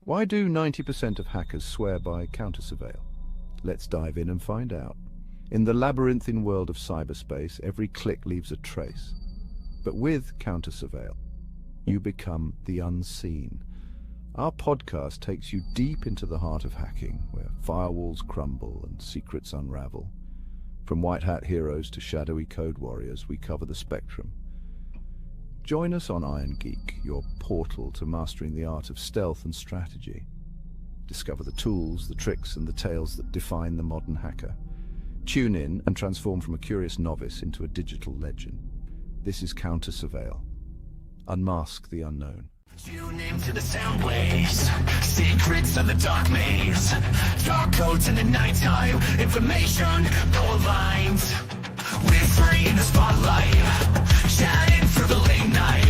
Why do 90% of hackers swear by CounterSurveil? Let's dive in and find out. In the labyrinthine world of cyberspace, every click leaves a trace. But with CounterSurveil, you become the unseen. Our podcast takes you deep into the heart of hacking, where firewalls crumble and secrets unravel. From white hat heroes to shadowy code warriors, we cover the spectrum. Join us on Iron Geek, your portal to mastering the art of stealth and strategy. Discover the tools, the tricks, and the tales that define the modern hacker. Tune in and transform from a curious novice into a digital legend. This is CounterSurveil. Unmask the unknown. Tune into the sound waves, secrets of the dark maze, dark codes in the nighttime, information, no lines. Whispering in the spotlight, chatting through the late night.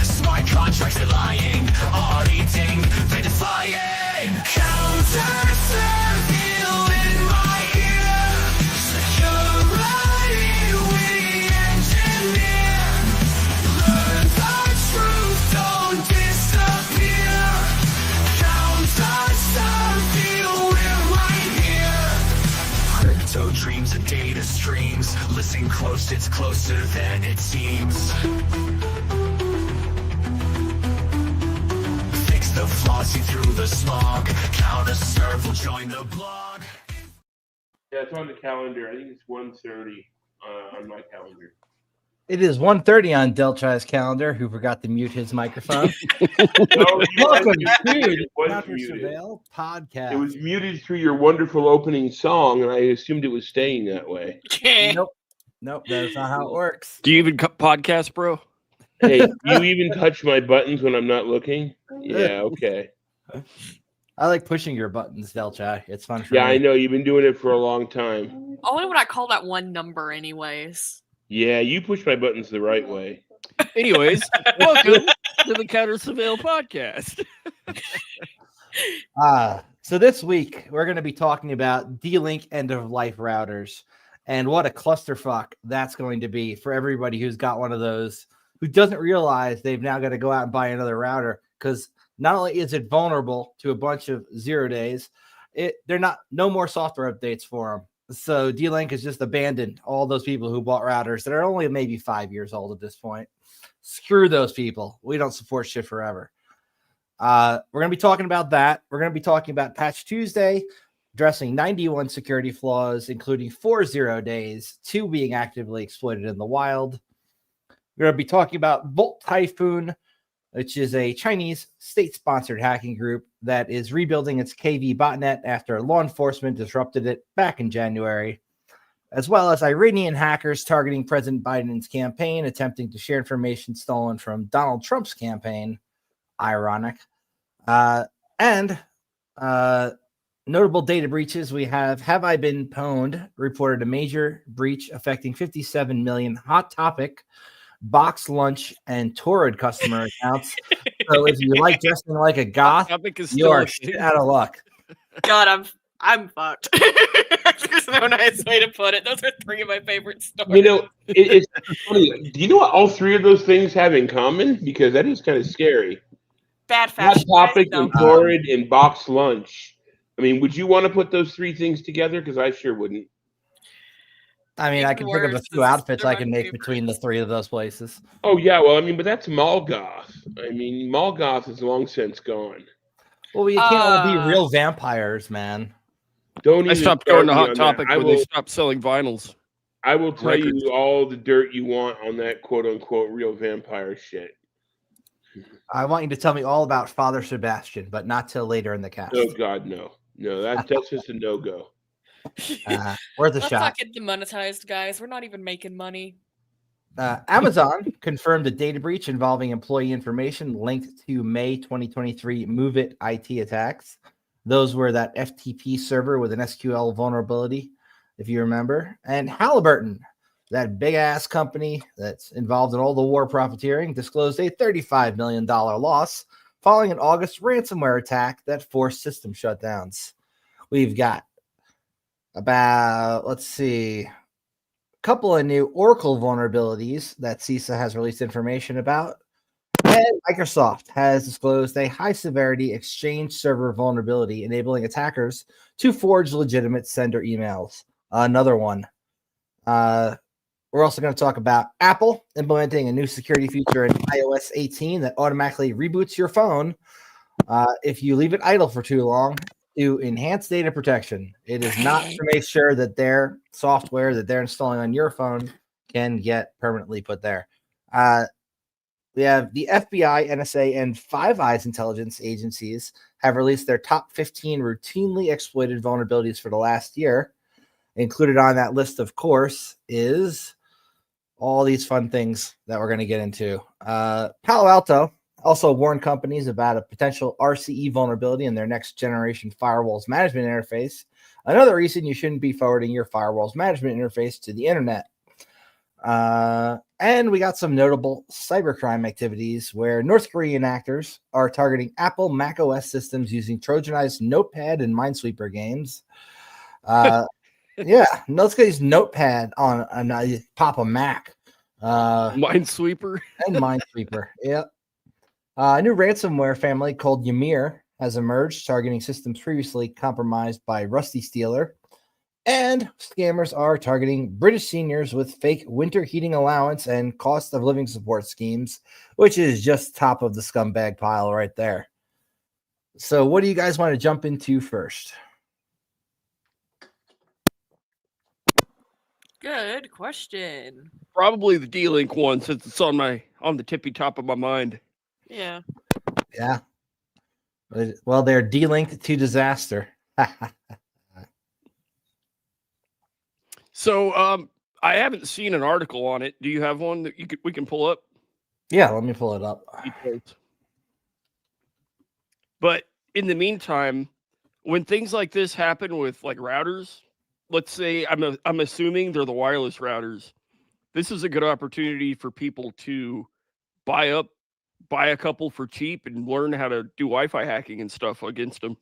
Smart contracts are lying, auditing, verifying. CounterSurveil in my ear, security we engineer. Learn the truth, don't disappear. CounterSurveil, we're right here. Crypto dreams and data streams. Listen close, it's closer than it seems. Fix the flaws, see through the smog. CounterSurveil, join the blog. Yeah, it's on the calendar. I think it's 1:30 on my calendar. It is 1:30 on Delchai's calendar, who forgot to mute his microphone. Welcome to CounterSurveil podcast. It was muted through your wonderful opening song, and I assumed it was staying that way. Nope, that's not how it works. Do you even podcast, bro? Hey, do you even touch my buttons when I'm not looking? Yeah, okay. I like pushing your buttons, Delchai. It's fun for me. Yeah, I know. You've been doing it for a long time. Only when I call that one number anyways. Yeah, you push my buttons the right way. Anyways, welcome to the CounterSurveil podcast. So this week, we're going to be talking about D-Link end-of-life routers and what a clusterfuck that's going to be for everybody who's got one of those, who doesn't realize they've now got to go out and buy another router, because not only is it vulnerable to a bunch of 0 days, no more software updates for them. So D-Link has just abandoned all those people who bought routers that are only maybe 5 years old at this point. Screw those people. We don't support shit forever. We're going to be talking about that. We're going to be talking about Patch Tuesday, addressing 91 security flaws, including 4 0 days, 2 being actively exploited in the wild. We're going to be talking about Volt Typhoon, which is a Chinese state-sponsored hacking group that is rebuilding its KV botnet after law enforcement disrupted it back in January, as well as Iranian hackers targeting President Biden's campaign, attempting to share information stolen from Donald Trump's campaign. Ironic. And notable data breaches, we have I Been Pwned reported a major breach affecting 57 million Hot Topic, Box Lunch, and Torrid customer accounts. So if you like dressing like a goth, you are shit out of luck. God, I'm fucked. There's no nice way to put it. Those are 3 of my favorite stories. You know, it's funny. Do you know what all 3 of those things have in common? Because that is kind of scary. Bad fashion. Hot Topic and Torrid and Box Lunch. I mean, would you want to put those 3 things together? Because I sure wouldn't. I mean, I can think of a few outfits I can make between the 3 of those places. Oh, yeah. Well, I mean, but that's mall goth. I mean, mall goth is long since gone. Well, you can't all be real vampires, man. I stopped going to Hot Topic when they stopped selling vinyls. I will tell you all the dirt you want on that quote-unquote real vampire shit. I want you to tell me all about Father Sebastian, but not till later in the cast. Oh, God, no. No, that's just a no-go. Worth a Let's shot. not get demonetized, guys. We're not even making money. Amazon confirmed a data breach involving employee information linked to May 2023 MoveIt IT attacks. Those were that FTP server with an SQL vulnerability, if you remember. And Halliburton, that big-ass company that's involved in all the war profiteering, disclosed a $35 million loss following an August ransomware attack that forced system shutdowns. We've got about, a couple of new Oracle vulnerabilities that CISA has released information about. And Microsoft has disclosed a high-severity Exchange server vulnerability, enabling attackers to forge legitimate sender emails. Another one. We're also going to talk about Apple implementing a new security feature in iOS 18 that automatically reboots your phone if you leave it idle for too long to enhance data protection. It is not to make sure that their software that they're installing on your phone can get permanently put there. We have the FBI, NSA, and Five Eyes intelligence agencies have released their top 15 routinely exploited vulnerabilities for the last year. Included on that list, of course, is all these fun things that we're going to get into. Palo Alto also warned companies about a potential RCE vulnerability in their next generation firewalls management interface. Another reason you shouldn't be forwarding your firewalls management interface to the internet. And we got some notable cybercrime activities where North Korean actors are targeting Apple Mac OS systems using Trojanized Notepad and Minesweeper games. Yeah, let's get his Notepad on and pop a Mac. Minesweeper. And Minesweeper. Yep. A new ransomware family called Ymir has emerged, targeting systems previously compromised by Rusty Stealer. And scammers are targeting British seniors with fake winter heating allowance and cost of living support schemes, which is just top of the scumbag pile right there. So what do you guys want to jump into first? Good question. Probably the D-Link one, since it's on the tippy top of my mind. Yeah. Yeah. Well, they're de-linked to disaster. So, I haven't seen an article on it. Do you have one that we can pull up? Yeah, let me pull it up. But in the meantime, when things like this happen with like routers, let's say I'm assuming they're the wireless routers. This is a good opportunity for people to buy a couple for cheap and learn how to do Wi-Fi hacking and stuff against them.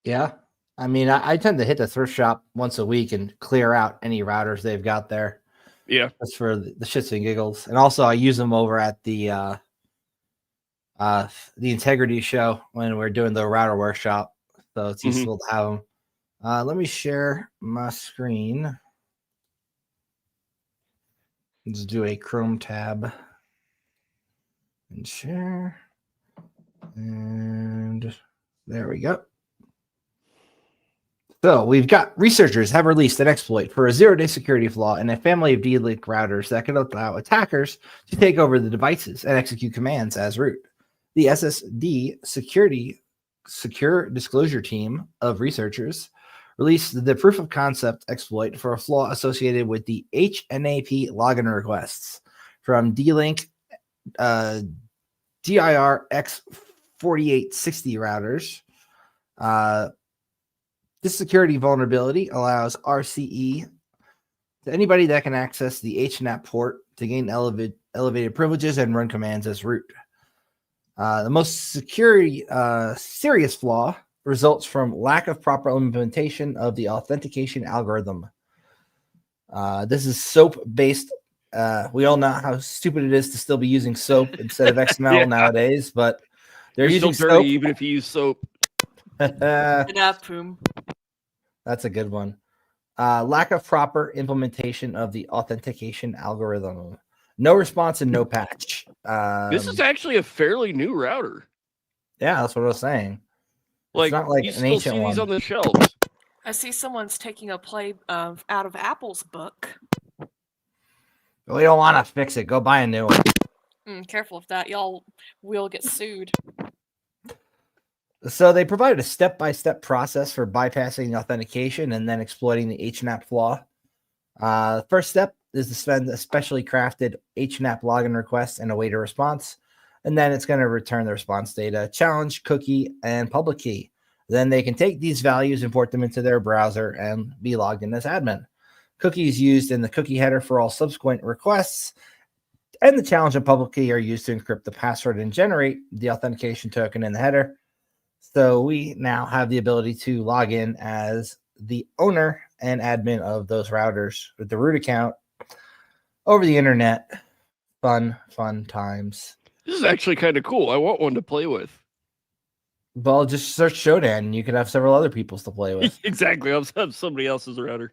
Yeah. I mean, I tend to hit the thrift shop once a week and clear out any routers they've got there. Yeah. That's for the shits and giggles. And also I use them over at the Integrity show when we're doing the router workshop. So it's useful to have them. Let me share my screen. Let's do a Chrome tab and share. And there we go. So we've got researchers have released an exploit for a zero-day security flaw in a family of D-Link routers that can allow attackers to take over the devices and execute commands as root. The SSD Secure Disclosure Team of researchers released the proof of concept exploit for a flaw associated with the HNAP login requests from D-Link DIR X4860 routers. This security vulnerability allows RCE to anybody that can access the HNAP port to gain elevated privileges and run commands as root. The most serious flaw results from lack of proper implementation of the authentication algorithm. This is SOAP-based. We all know how stupid it is to still be using SOAP instead of XML nowadays, but they're You're using still dirty SOAP. even if you use soap. That's a good one. Lack of proper implementation of the authentication algorithm. No response and no patch. This is actually a fairly new router. Yeah, that's what I was saying. Like, it's not like you an still ancient see these one. on the shelves. I see someone's taking a play out of Apple's book. We don't want to fix it. Go buy a new one. Careful of that. Y'all will get sued. So they provided a step-by-step process for bypassing the authentication and then exploiting the HNAP flaw. First step is to send a specially crafted HNAP login request and await a response. And then it's going to return the response data, challenge, cookie, and public key. Then they can take these values, import them into their browser, and be logged in as admin. Cookies used in the cookie header for all subsequent requests, and the challenge and public key are used to encrypt the password and generate the authentication token in the header. So we now have the ability to log in as the owner and admin of those routers with the root account over the internet. Fun times. This is actually kind of cool. I want one to play with. Well, just search Shodan, and you can have several other people's to play with. Exactly. I'll have somebody else's router.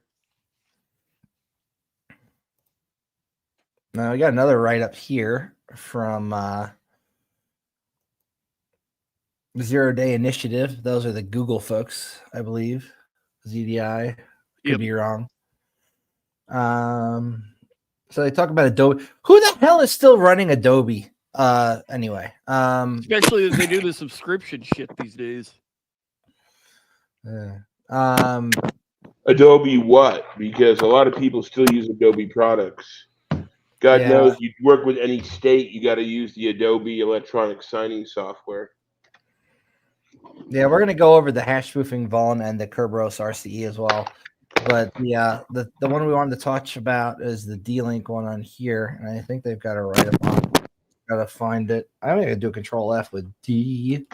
Now we got another write-up here from Zero Day Initiative. Those are the Google folks, I believe. ZDI. Could be wrong. So they talk about Adobe. Who the hell is still running Adobe? Anyway. Especially as they do the subscription shit these days. Adobe what? Because a lot of people still use Adobe products. God knows, you work with any state, you got to use the Adobe electronic signing software. Yeah, we're gonna go over the hash spoofing vuln and the Kerberos RCE as well. But the one we wanted to talk about is the D-Link one on here, and I think they've got a write-up on. Gotta find it. I'm gonna do Control F with D-Link.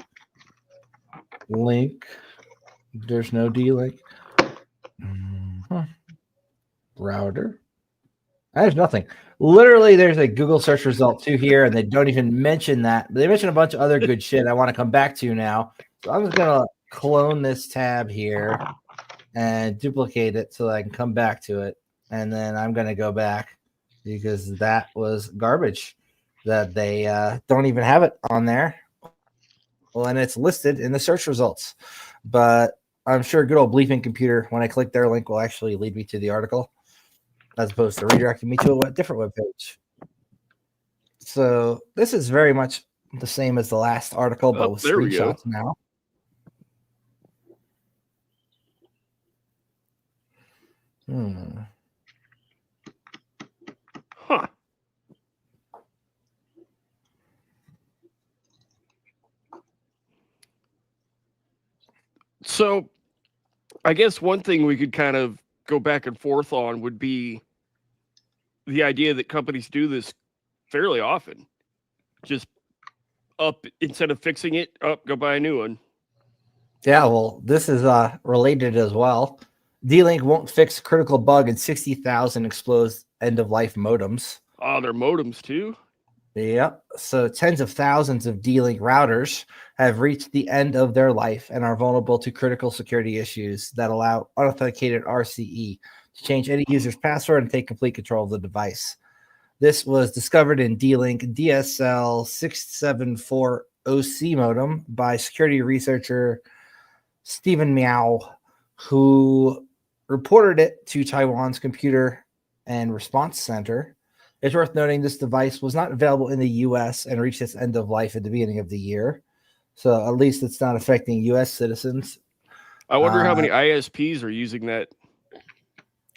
There's no D-Link. Router. There's nothing. Literally, there's a Google search result too here, and they don't even mention that. But they mention a bunch of other good shit I want to come back to now. So I'm just gonna clone this tab here and duplicate it so that I can come back to it, and then I'm gonna go back because that was garbage that they don't even have it on there. Well, and it's listed in the search results, but I'm sure good old Bleeping Computer, when I click their link, will actually lead me to the article as opposed to redirecting me to a different web page. So this is very much the same as the last article, but with screenshots now. Huh. So I guess one thing we could kind of go back and forth on would be the idea that companies do this fairly often. Just up, instead of fixing it, up, go buy a new one. Yeah, well, this is related as well. D-Link won't fix critical bug in 60,000 exposed end-of-life modems. Oh, they're modems too? Yep. So tens of thousands of D-Link routers have reached the end of their life and are vulnerable to critical security issues that allow unauthenticated RCE to change any user's password and take complete control of the device. This was discovered in D-Link DSL 674OC modem by security researcher Stephen Miao, who reported it to Taiwan's Computer and Response Center. It's worth noting this device was not available in the U.S. and reached its end of life at the beginning of the year. So at least it's not affecting U.S. citizens. I wonder how many ISPs are using that.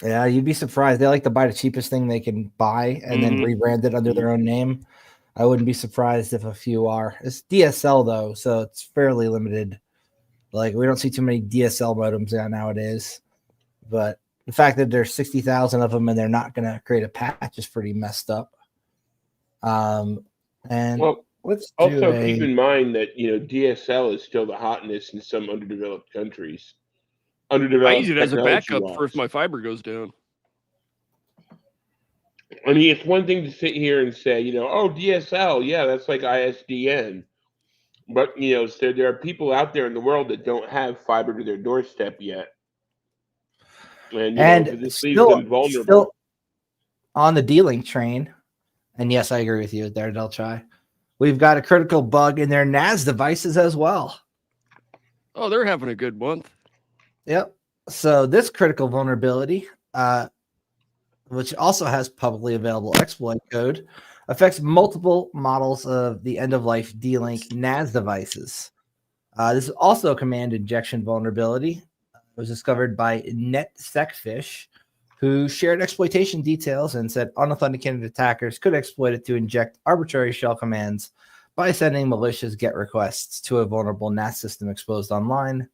Yeah, you'd be surprised. They like to buy the cheapest thing they can buy and then rebrand it under their own name. I wouldn't be surprised if a few are. It's DSL, though, so it's fairly limited. Like, we don't see too many DSL modems out nowadays. But the fact that there's 60,000 of them and they're not going to create a patch is pretty messed up. And well, let's also keep in mind that, you know, DSL is still the hotness in some underdeveloped countries. I use it as a backup for if my fiber goes down. I mean, it's one thing to sit here and say, you know, oh, DSL, yeah, that's like ISDN. But, you know, so there are people out there in the world that don't have fiber to their doorstep yet. And this leaves them vulnerable. Still on the D-Link train, and yes, I agree with you there, Delchai. We've got a critical bug in their NAS devices as well. Oh, they're having a good month. Yep. So this critical vulnerability, which also has publicly available exploit code, affects multiple models of the end-of-life D-Link NAS devices. This is also a command injection vulnerability. It was discovered by NetSecFish, who shared exploitation details and said unauthenticated attackers could exploit it to inject arbitrary shell commands by sending malicious GET requests to a vulnerable NAS system exposed online.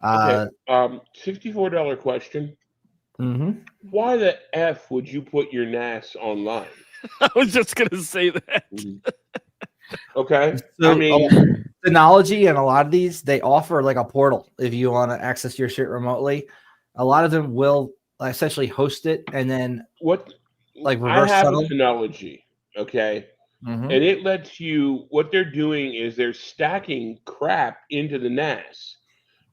Okay. $64 question. Why the F would you put your NAS online? I was just going to say that. Okay. So, I mean, Synology and a lot of these, they offer like a portal if you want to access your shit remotely. A lot of them will essentially host it and then what? like reverse I have shuttle. a Synology. Okay. Mhm. and it lets you. What they're doing is they're stacking crap into the NAS.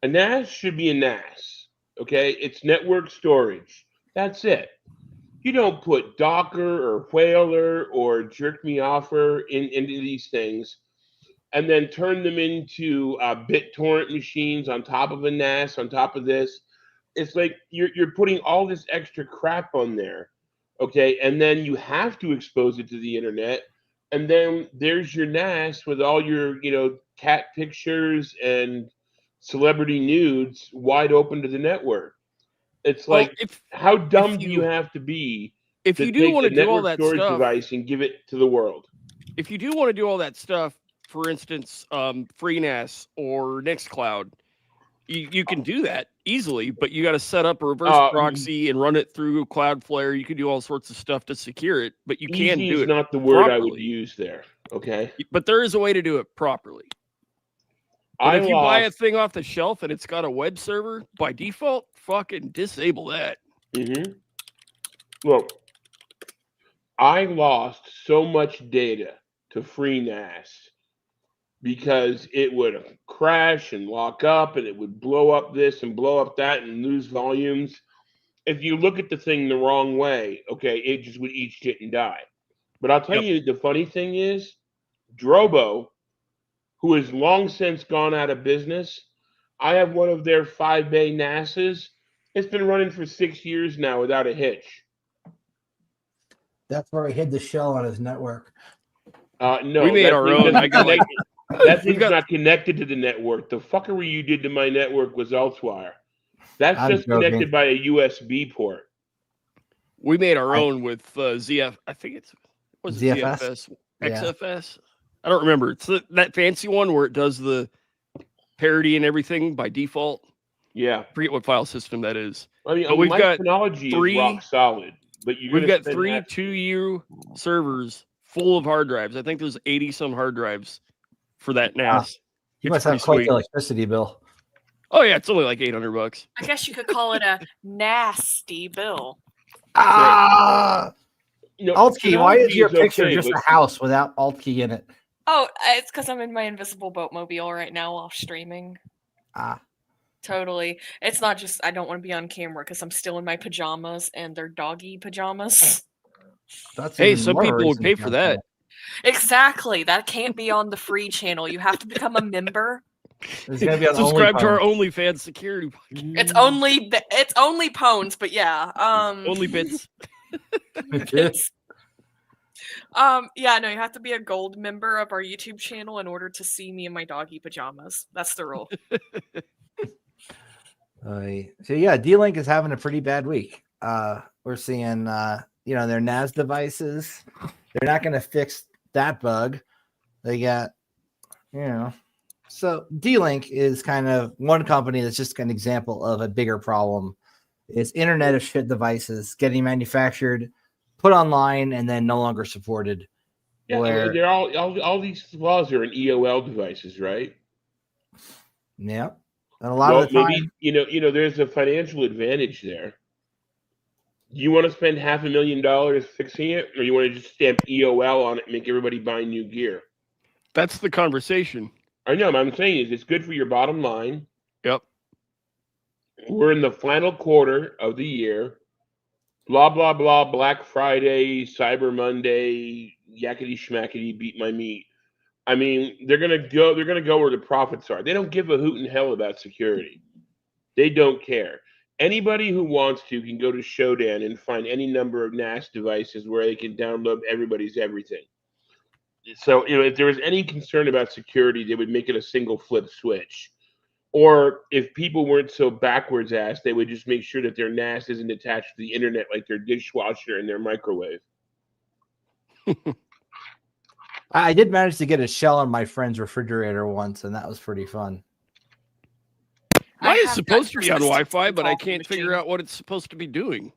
A NAS should be a NAS. Okay, it's network storage. That's it. You don't put Docker or Whaler or Jerk Me Offer into these things and then turn them into BitTorrent machines on top of a NAS, on top of this. It's like you're putting all this extra crap on there, okay? And then you have to expose it to the internet. And then there's your NAS with all your, cat pictures and celebrity nudes wide open to the network. It's Well, like, how if dumb do you you have to be if to you do take want a to do all network that storage stuff, device and give it to the world? if you do want to do all that stuff, for instance, FreeNAS or Nextcloud, you can do that easily, but you got to set up a reverse proxy and run it through Cloudflare. You can do all sorts of stuff to secure it, but you can Easy do is it not the word I would properly. use there. Okay. But there is a way to do it properly. But I if you buy a lost. thing off the shelf and it's got a web server, by default, fucking disable that. Well, I lost so much data to FreeNAS because it would crash and lock up and it would blow up this and blow up that and lose volumes. If you look at the thing the wrong way, okay, it just would eat shit and die. But I'll tell Yep. you, the funny thing is, Drobo, who has long since gone out of business, I have one of their 5-bay NASs. It's been running for 6 years now without a hitch. That's where he hid the shell on his network. No, We made that our thing own. doesn't I got like connect- that we've thing's got not connected to the network. The fuckery you did to my network was elsewhere. That's I'm just joking. connected by a USB port. we made our own with ZF. I think it ZFS? ZFS, Yeah. XFS. I don't remember. It's that fancy one where it does the parity and everything by default. Yeah, Forget what file system that is. I mean, But we've my got technology three- is rock solid, but you're We've gonna got spend three half- 2U servers full of hard drives. I think there's 80 some hard drives for that NAS. You It's must have pretty quite sweet. the electricity bill. Oh yeah, it's only like $800. I guess you could call it a nasty bill. Ah! Altkey, why is your technology picture okay, just but- a house without Altkey in it? Oh, it's because I'm in my invisible boatmobile right now while streaming. Ah. Totally. It's not just I don't want to be on camera because I'm still in my pajamas and they're doggy pajamas. That's Hey, even some more people would reason pay to for be on that. camera. Exactly. That can't be on the free channel. You have to become a member. It's gonna be on Subscribe to our OnlyFans. OnlyFans security. It's only pones, but yeah. Only bits. It's, yeah, no, you have to be a gold member of our YouTube channel in order to see me in my doggy pajamas. That's the rule. So yeah, D-Link is having a pretty bad week. We're seeing their NAS devices. They're not going to fix that bug. They got, so D-Link is kind of one company that's just an example of a bigger problem. It's Internet of Shit devices getting manufactured, put online, and then no longer supported. Yeah, where, they're all these flaws are in EOL devices, right? yeah, and a lot of the time, maybe there's a financial advantage there. You want to spend $500,000 fixing it, or you want to just stamp EOL on it and make everybody buy new gear? That's the conversation. I know. What I'm saying is it's good for your bottom line. Yep. We're in the final quarter of the year. Blah, blah, blah, Black Friday, Cyber Monday, yakety schmackety, beat my meat. I mean, they're gonna go where the profits are. They don't give a hoot in hell about security. They don't care. Anybody who wants to can go to Shodan and find any number of NAS devices where they can download everybody's everything. So, if there was any concern about security, they would make it a single flip switch. Or if people weren't so backwards ass, they would just make sure that their NAS isn't attached to the internet like their dishwasher and their microwave. I did manage to get a shell on my friend's refrigerator once, and that was pretty fun. Mine is have supposed that to be on persistent Wi-Fi, but I coffee can't figure machine. out what it's supposed to be doing.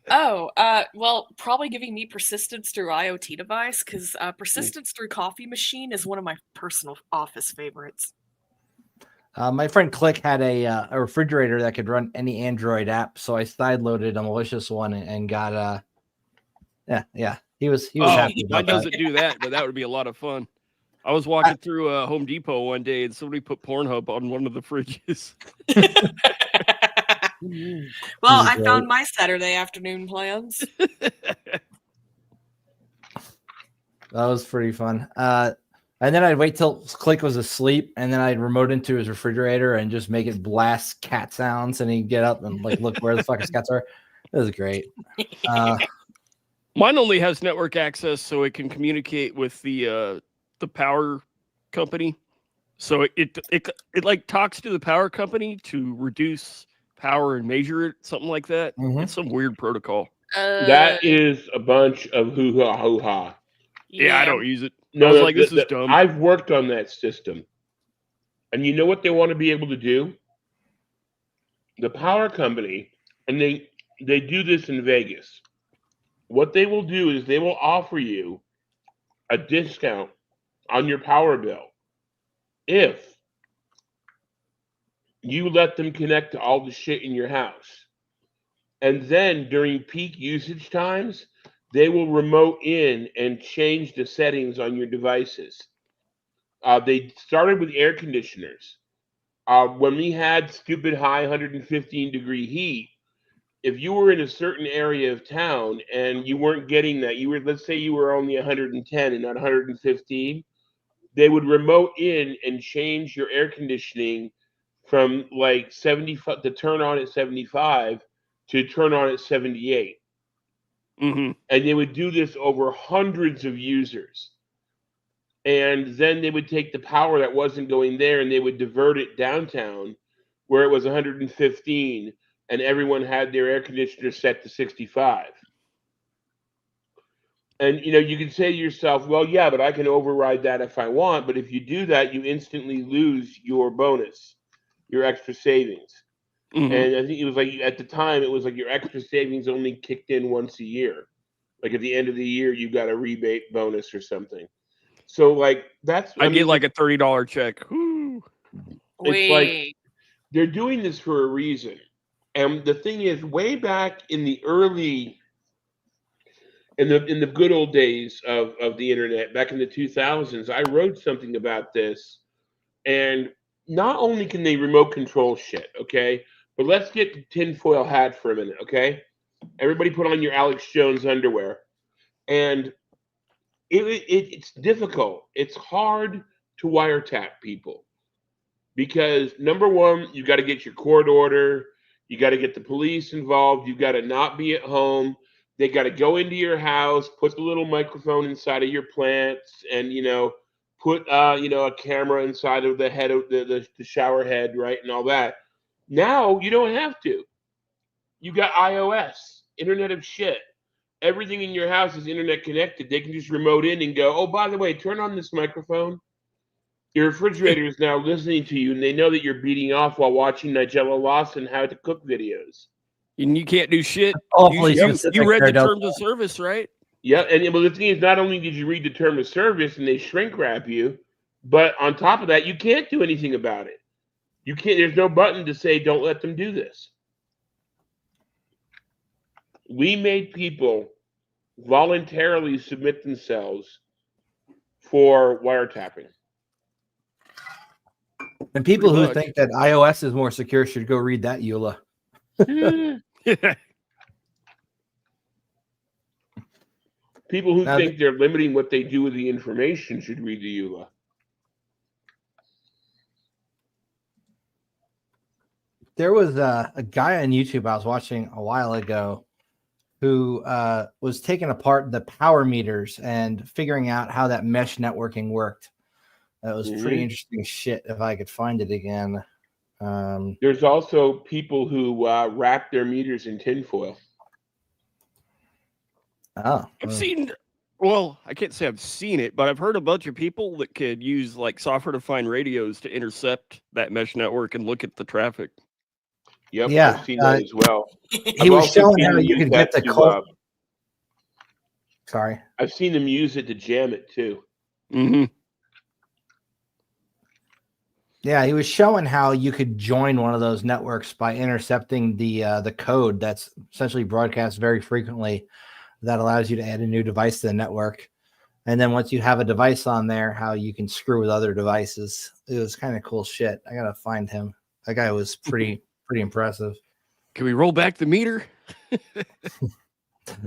Oh, well, probably giving me persistence through IoT device because persistence through coffee machine is one of my personal office favorites. My friend Click had a refrigerator that could run any Android app, so I side loaded a malicious one and got He was Oh, happy mine about that. doesn't do that, but that would be a lot of fun. I was walking through Home Depot one day and somebody put Pornhub on one of the fridges. Well, I found my Saturday afternoon plans. That was pretty fun. And then I'd wait till Click was asleep, and then I'd remote into his refrigerator and just make it blast cat sounds, and he'd get up and like look where the fuck his cats are. It was great. Mine only has network access, so it can communicate with the power company. So it like talks to the power company to reduce power and measure it, something like that. Mhm. It's some weird protocol. That is a bunch of hoo-ha. Yeah, I don't use it. No, I was like, this is dumb. I've worked on that system. And you know what they want to be able to do? The power company, and they do this in Vegas. What they will do is they will offer you a discount on your power bill if you let them connect to all the shit in your house. And then during peak usage times, they will remote in and change the settings on your devices. They started with air conditioners. When we had stupid high 115-degree heat, if you were in a certain area of town and you weren't getting that, let's say you were only 110 and not 115, they would remote in and change your air conditioning from like 75 to turn on at 75 to turn on at 78. Mm-hmm. And they would do this over hundreds of users. And then they would take the power that wasn't going there and they would divert it downtown where it was 115 and everyone had their air conditioner set to 65. And you can say to yourself, well, yeah, but I can override that if I want. But if you do that, you instantly lose your bonus, your extra savings. Mm-hmm. And I think it was like at the time, it was like your extra savings only kicked in once a year. Like at the end of the year, you got a rebate bonus or something. So like I get like a $30 check. Woo. It's like they're doing this for a reason. And the thing is, way back in the good old days of the internet, back in the 2000s, I wrote something about this. And not only can they remote control shit, okay? But let's get the tinfoil hat for a minute, okay? Everybody put on your Alex Jones underwear. And it's difficult. It's hard to wiretap people. Because number one, you got to get your court order. You got to get the police involved. You got to not be at home. They got to go into your house, put the little microphone inside of your plants, and put a camera inside of the head of the shower head, right, and all that. Now you don't have to. You got iOS, Internet of Shit. Everything in your house is internet connected. They can just remote in and go, oh, by the way, turn on this microphone. Your refrigerator is now listening to you, and they know that you're beating off while watching Nigella Lawson how to cook videos. And you can't do shit. Hopefully You read the terms of service, right? Yeah, and the thing is, not only did you read the term of service and they shrink wrap you, but on top of that, you can't do anything about it. You can't. There's no button to say don't let them do this. We made people voluntarily submit themselves for wiretapping. And people who think that iOS is more secure should go read that EULA. People who think they're limiting what they do with the information should read the EULA. There was a guy on YouTube I was watching a while ago who was taking apart the power meters and figuring out how that mesh networking worked. That was pretty interesting shit if I could find it again. There's also people who wrap their meters in tinfoil. Oh, I've seen, well, I can't say I've seen it, but I've heard a bunch of people that could use like software-defined radios to intercept that mesh network and look at the traffic. Yep, yeah, I've seen that as well. He was showing how you could get the cult. Sorry, I've seen them use it to jam it too. Mm-hmm. Yeah, he was showing how you could join one of those networks by intercepting the code that's essentially broadcast very frequently that allows you to add a new device to the network. And then once you have a device on there, how you can screw with other devices. It was kind of cool shit. I gotta find him. That guy was pretty impressive. Can we roll back the meter?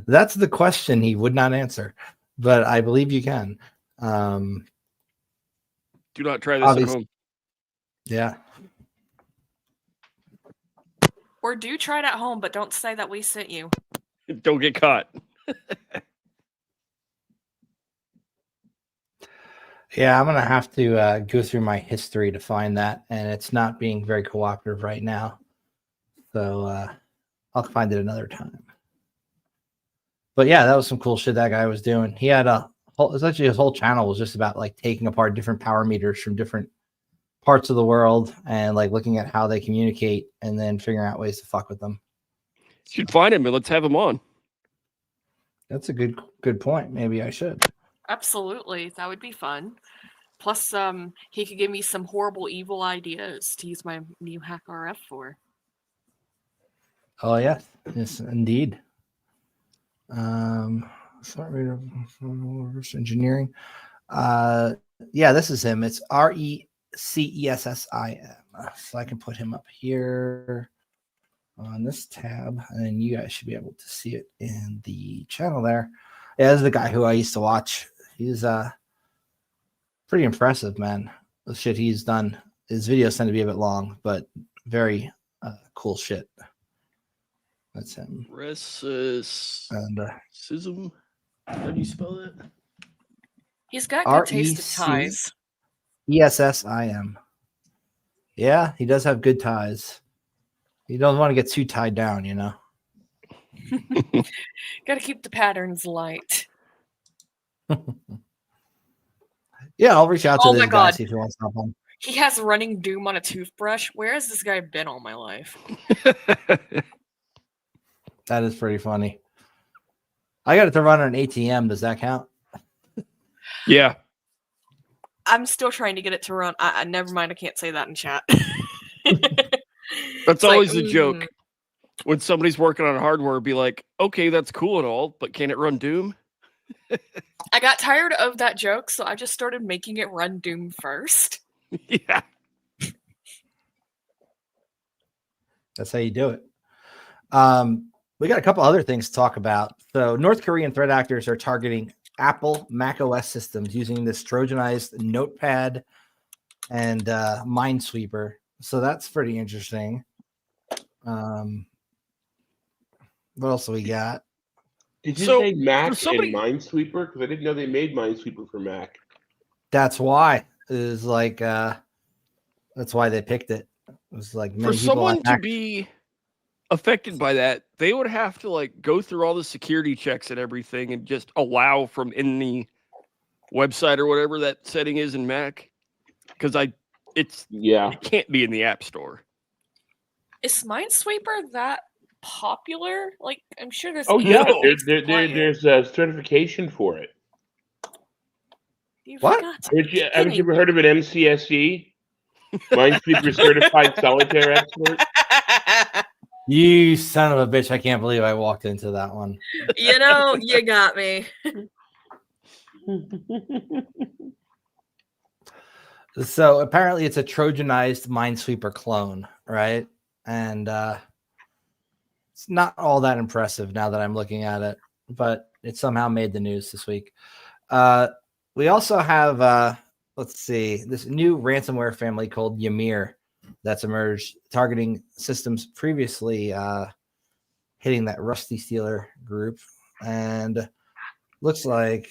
That's the question he would not answer, but I believe you can. Do not try this at home. Yeah. Or do try it at home, but don't say that we sent you. Don't get caught. Yeah, I'm going to have to go through my history to find that, and it's not being very cooperative right now. So I'll find it another time. But yeah, that was some cool shit that guy was doing. He had essentially his whole channel was just about like taking apart different power meters from different parts of the world and like looking at how they communicate and then figuring out ways to fuck with them. You should find him and let's have him on. That's a good point. Maybe I should. Absolutely, that would be fun. Plus, he could give me some horrible, evil ideas to use my new hack RF for. Oh yes, yes, indeed. Smart meter reverse engineering. Yeah, this is him. It's RECESSIM. So I can put him up here on this tab, and then you guys should be able to see it in the channel there. Yeah, this is the guy who I used to watch. He's pretty impressive, man. The shit he's done. His videos tend to be a bit long, but very cool shit. That's him. Racism. How do you spell that? He's got good taste of ties. ESSIM. Yeah, he does have good ties. He doesn't want to get too tied down, you know. Got to keep the patterns light. Yeah, I'll reach out to this guy, see if he wants to hop on. He has running doom on a toothbrush. Where has this guy been all my life? That is pretty funny. I got it to run on an ATM. Does that count? Yeah. I'm still trying to get it to run. Never mind. I can't say that in chat. That's always a joke. When somebody's working on hardware, be like, okay, that's cool and all, but can it run Doom? I got tired of that joke, so I just started making it run Doom first. Yeah. That's how you do it. We got a couple other things to talk about. So North Korean threat actors are targeting Apple Mac OS systems using this Trojanized notepad and Minesweeper. So that's pretty interesting. What else do we got? Did you say Mac and Minesweeper? Because I didn't know they made Minesweeper for Mac. That's why. Is like that's why they picked it. It was like for someone to be affected by that, they would have to like go through all the security checks and everything and just allow from any website or whatever that setting is in Mac. Because it can't be in the App Store. Is Minesweeper that popular? Like, I'm sure there's. Oh yeah, there's a certification for it. What? Haven't you ever heard of an MCSE? Minesweeper Certified Solitaire Expert. You son of a bitch! I can't believe I walked into that one. You know, you got me. So apparently, it's a Trojanized Minesweeper clone, right? And it's not all that impressive now that I'm looking at it, but it somehow made the news this week. We also have, let's see, this new ransomware family called Ymir that's emerged, targeting systems previously hitting that Rusty Stealer group. And looks like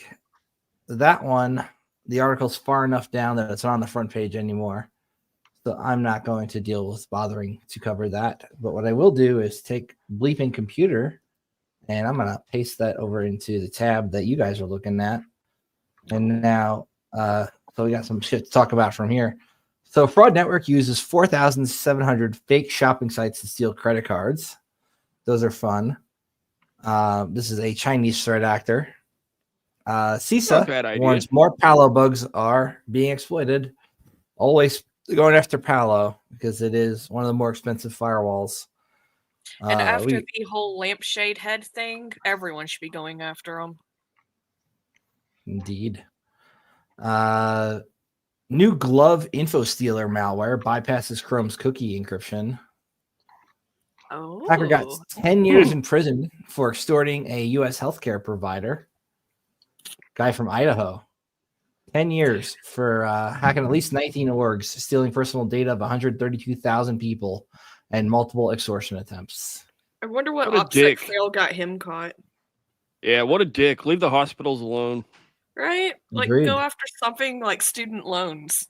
that one, the article's far enough down that it's not on the front page anymore. So I'm not going to deal with bothering to cover that. But what I will do is take Bleeping Computer, and I'm going to paste that over into the tab that you guys are looking at. And now, so we got some shit to talk about from here. So Fraud Network uses 4,700 fake shopping sites to steal credit cards. Those are fun. This is a Chinese threat actor. CISA warns more Palo bugs are being exploited. Always going after Palo because it is one of the more expensive firewalls. And after the whole lampshade head thing, everyone should be going after them. Indeed. New glove info stealer malware bypasses Chrome's cookie encryption. Oh. Hacker got 10 years in prison for extorting a U.S. healthcare provider. Guy from Idaho. 10 years for hacking at least 19 orgs, stealing personal data of 132,000 people, and multiple extortion attempts. I wonder what a dick. fail got him caught. Yeah, what a dick. Leave the hospitals alone. Right? Like, Agreed. go after something like student loans.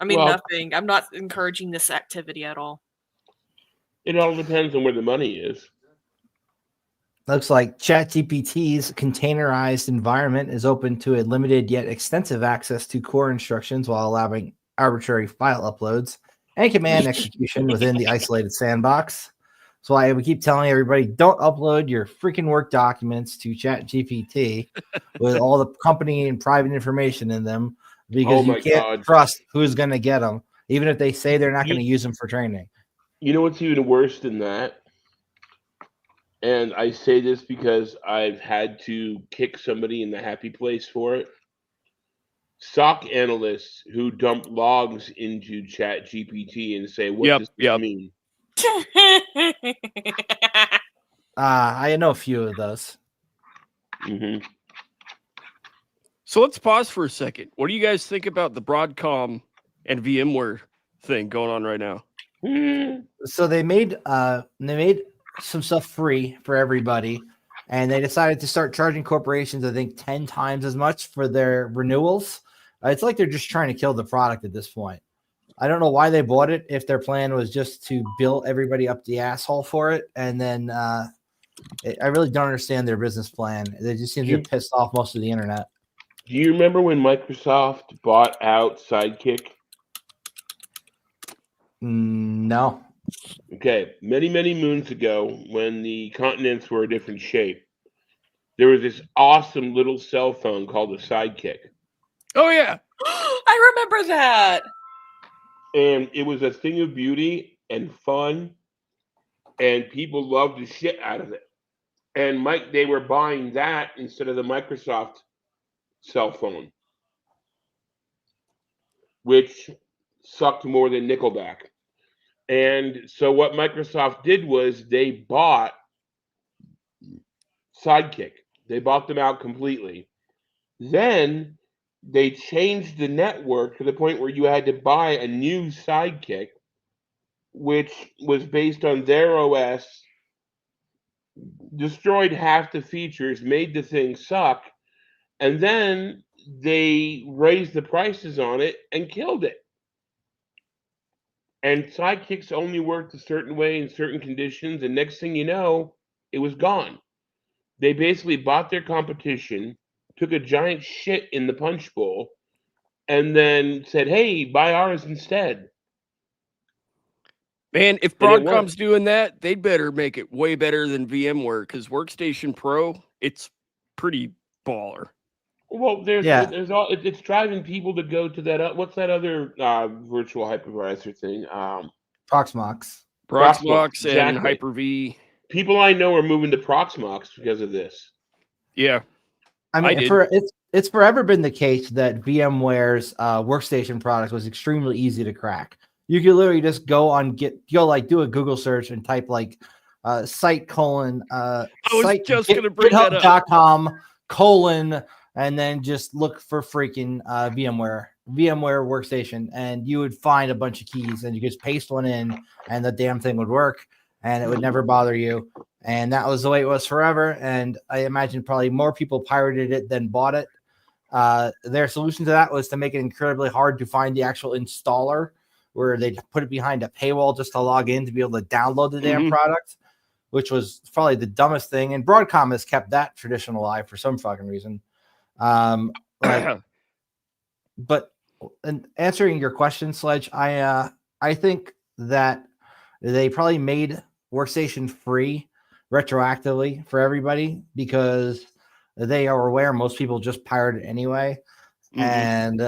I mean, Well- nothing. I'm not encouraging this activity at all. It all depends on where the money is. Looks like ChatGPT's containerized environment is open to a limited yet extensive access to core instructions while allowing arbitrary file uploads and command execution within the isolated sandbox. That's why we keep telling everybody, don't upload your freaking work documents to ChatGPT with all the company and private information in them, because you can't trust who's going to get them, even if they say they're not going to use them for training. You know what's even worse than that? And I say this because I've had to kick somebody in the happy place for it. SOC analysts who dump logs into ChatGPT and say, what does this mean? I know a few of those. Mm-hmm. So let's pause for a second. What do you guys think about the Broadcom and VMware thing going on right now? So they made some stuff free for everybody, and they decided to start charging corporations, I think, 10 times as much for their renewals. It's like they're just trying to kill the product at this point. I don't know why they bought it, if their plan was just to bill everybody up the asshole for it. And then I really don't understand their business plan. They just seem to get pissed off most of the internet. Do you remember when Microsoft bought out Sidekick? No. Okay, many, many moons ago, when the continents were a different shape, there was this awesome little cell phone called a Sidekick. Oh, yeah. I remember that. And it was a thing of beauty and fun, and people loved the shit out of it. And they were buying that instead of the Microsoft cell phone, which sucked more than Nickelback. And so what Microsoft did was they bought Sidekick. They bought them out completely. Then they changed the network to the point where you had to buy a new Sidekick, which was based on their OS, destroyed half the features, made the thing suck, and then they raised the prices on it and killed it. And Sidekicks only worked a certain way in certain conditions, and next thing you know, it was gone. They basically bought their competition, took a giant shit in the punch bowl, and then said, hey, buy ours instead. Man, if Broadcom's doing that, they'd better make it way better than VMware, because Workstation Pro, it's pretty baller. Well, it's driving people to go to that. What's that other virtual hypervisor thing? Proxmox. Proxmox and Hyper-V. People I know are moving to Proxmox because of this. Yeah. I mean, it's forever been the case that VMware's workstation product was extremely easy to crack. You could literally just do a Google search and type github.com:/ and then just look for freaking VMware workstation, and you would find a bunch of keys, and you could just paste one in, and the damn thing would work, and it would never bother you. And that was the way it was forever. And I imagine probably more people pirated it than bought it. Their solution to that was to make it incredibly hard to find the actual installer, where they put it behind a paywall just to log in to be able to download the damn product, which was probably the dumbest thing. And Broadcom has kept that tradition alive for some fucking reason. But in answering your question, Sledge, I think that they probably made Workstation free retroactively for everybody because they are aware most people just pirate it anyway, and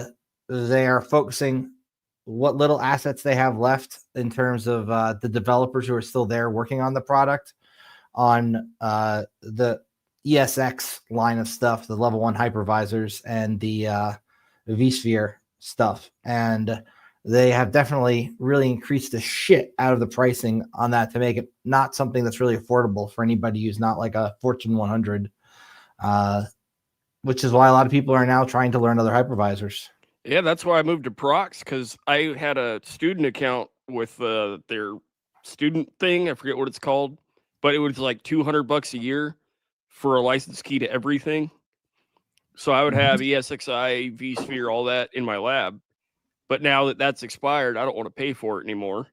they are focusing what little assets they have left in terms of the developers who are still there working on the product on the ESX line of stuff, the level 1 hypervisors and the vSphere stuff. And they have definitely really increased the shit out of the pricing on that to make it not something that's really affordable for anybody who's not like a Fortune 100, which is why a lot of people are now trying to learn other hypervisors. Yeah, that's why I moved to Prox, because I had a student account with their student thing. I forget what it's called, but it was like $200 a year for a license key to everything. So I would have ESXi, vSphere, all that in my lab. But now that that's expired, I don't want to pay for it anymore.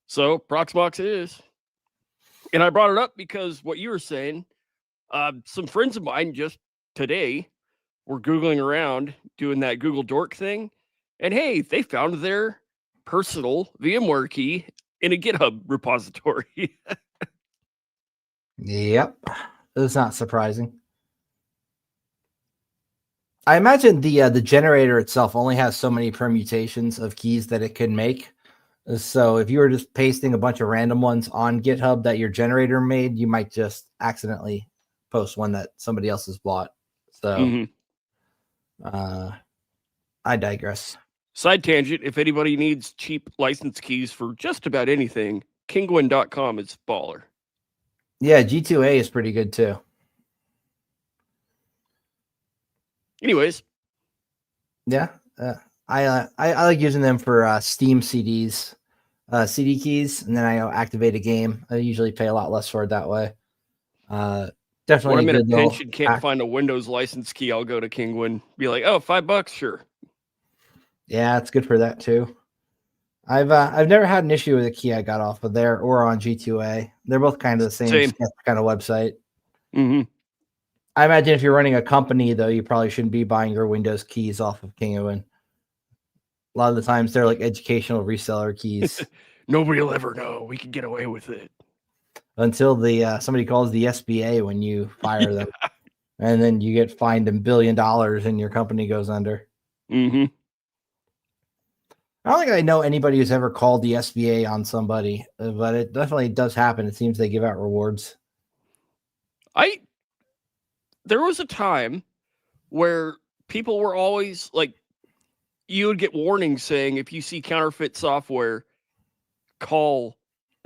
So Proxmox it is. And I brought it up because what you were saying, some friends of mine just today were Googling around doing that Google Dork thing. And hey, they found their personal VMware key in a GitHub repository. Yep. It's not surprising. I imagine the generator itself only has so many permutations of keys that it can make. So if you were just pasting a bunch of random ones on GitHub that your generator made, you might just accidentally post one that somebody else has bought. So I digress. Side tangent, if anybody needs cheap license keys for just about anything, Kingwin.com is baller. Yeah, G2A is pretty good too. Anyways. Yeah, I like using them for Steam CDs, CD keys, and then I activate a game. I usually pay a lot less for it that way. Definitely. When I'm in a pinch and can't find a Windows license key, I'll go to Kingwin. Be like, oh, $5, sure. Yeah, it's good for that too. I've never had an issue with a key I got off of there or on G2A. They're both kind of the same kind of website. Mm-hmm. I imagine if you're running a company, though, you probably shouldn't be buying your Windows keys off of Kingwin. A lot of the times they're like educational reseller keys. Nobody will ever know. We can get away with it. Until the somebody calls the SBA when you fire them. And then you get fined $1 billion and your company goes under. Mm-hmm. I don't think I know anybody who's ever called the SBA on somebody, but it definitely does happen. It seems they give out rewards. There was a time where people were always like, you would get warnings saying if you see counterfeit software, call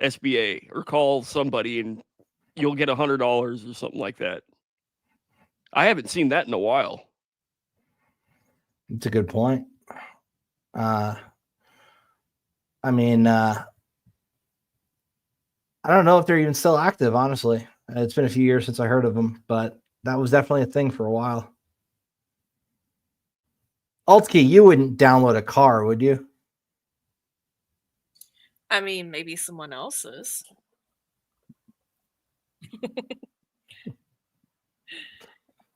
SBA or call somebody and you'll get $100 or something like that. I haven't seen that in a while. It's a good point. I mean, I don't know if they're even still active, honestly. It's been a few years since I heard of them, but that was definitely a thing for a while. Altkey, you wouldn't download a car, would you? I mean, maybe someone else's.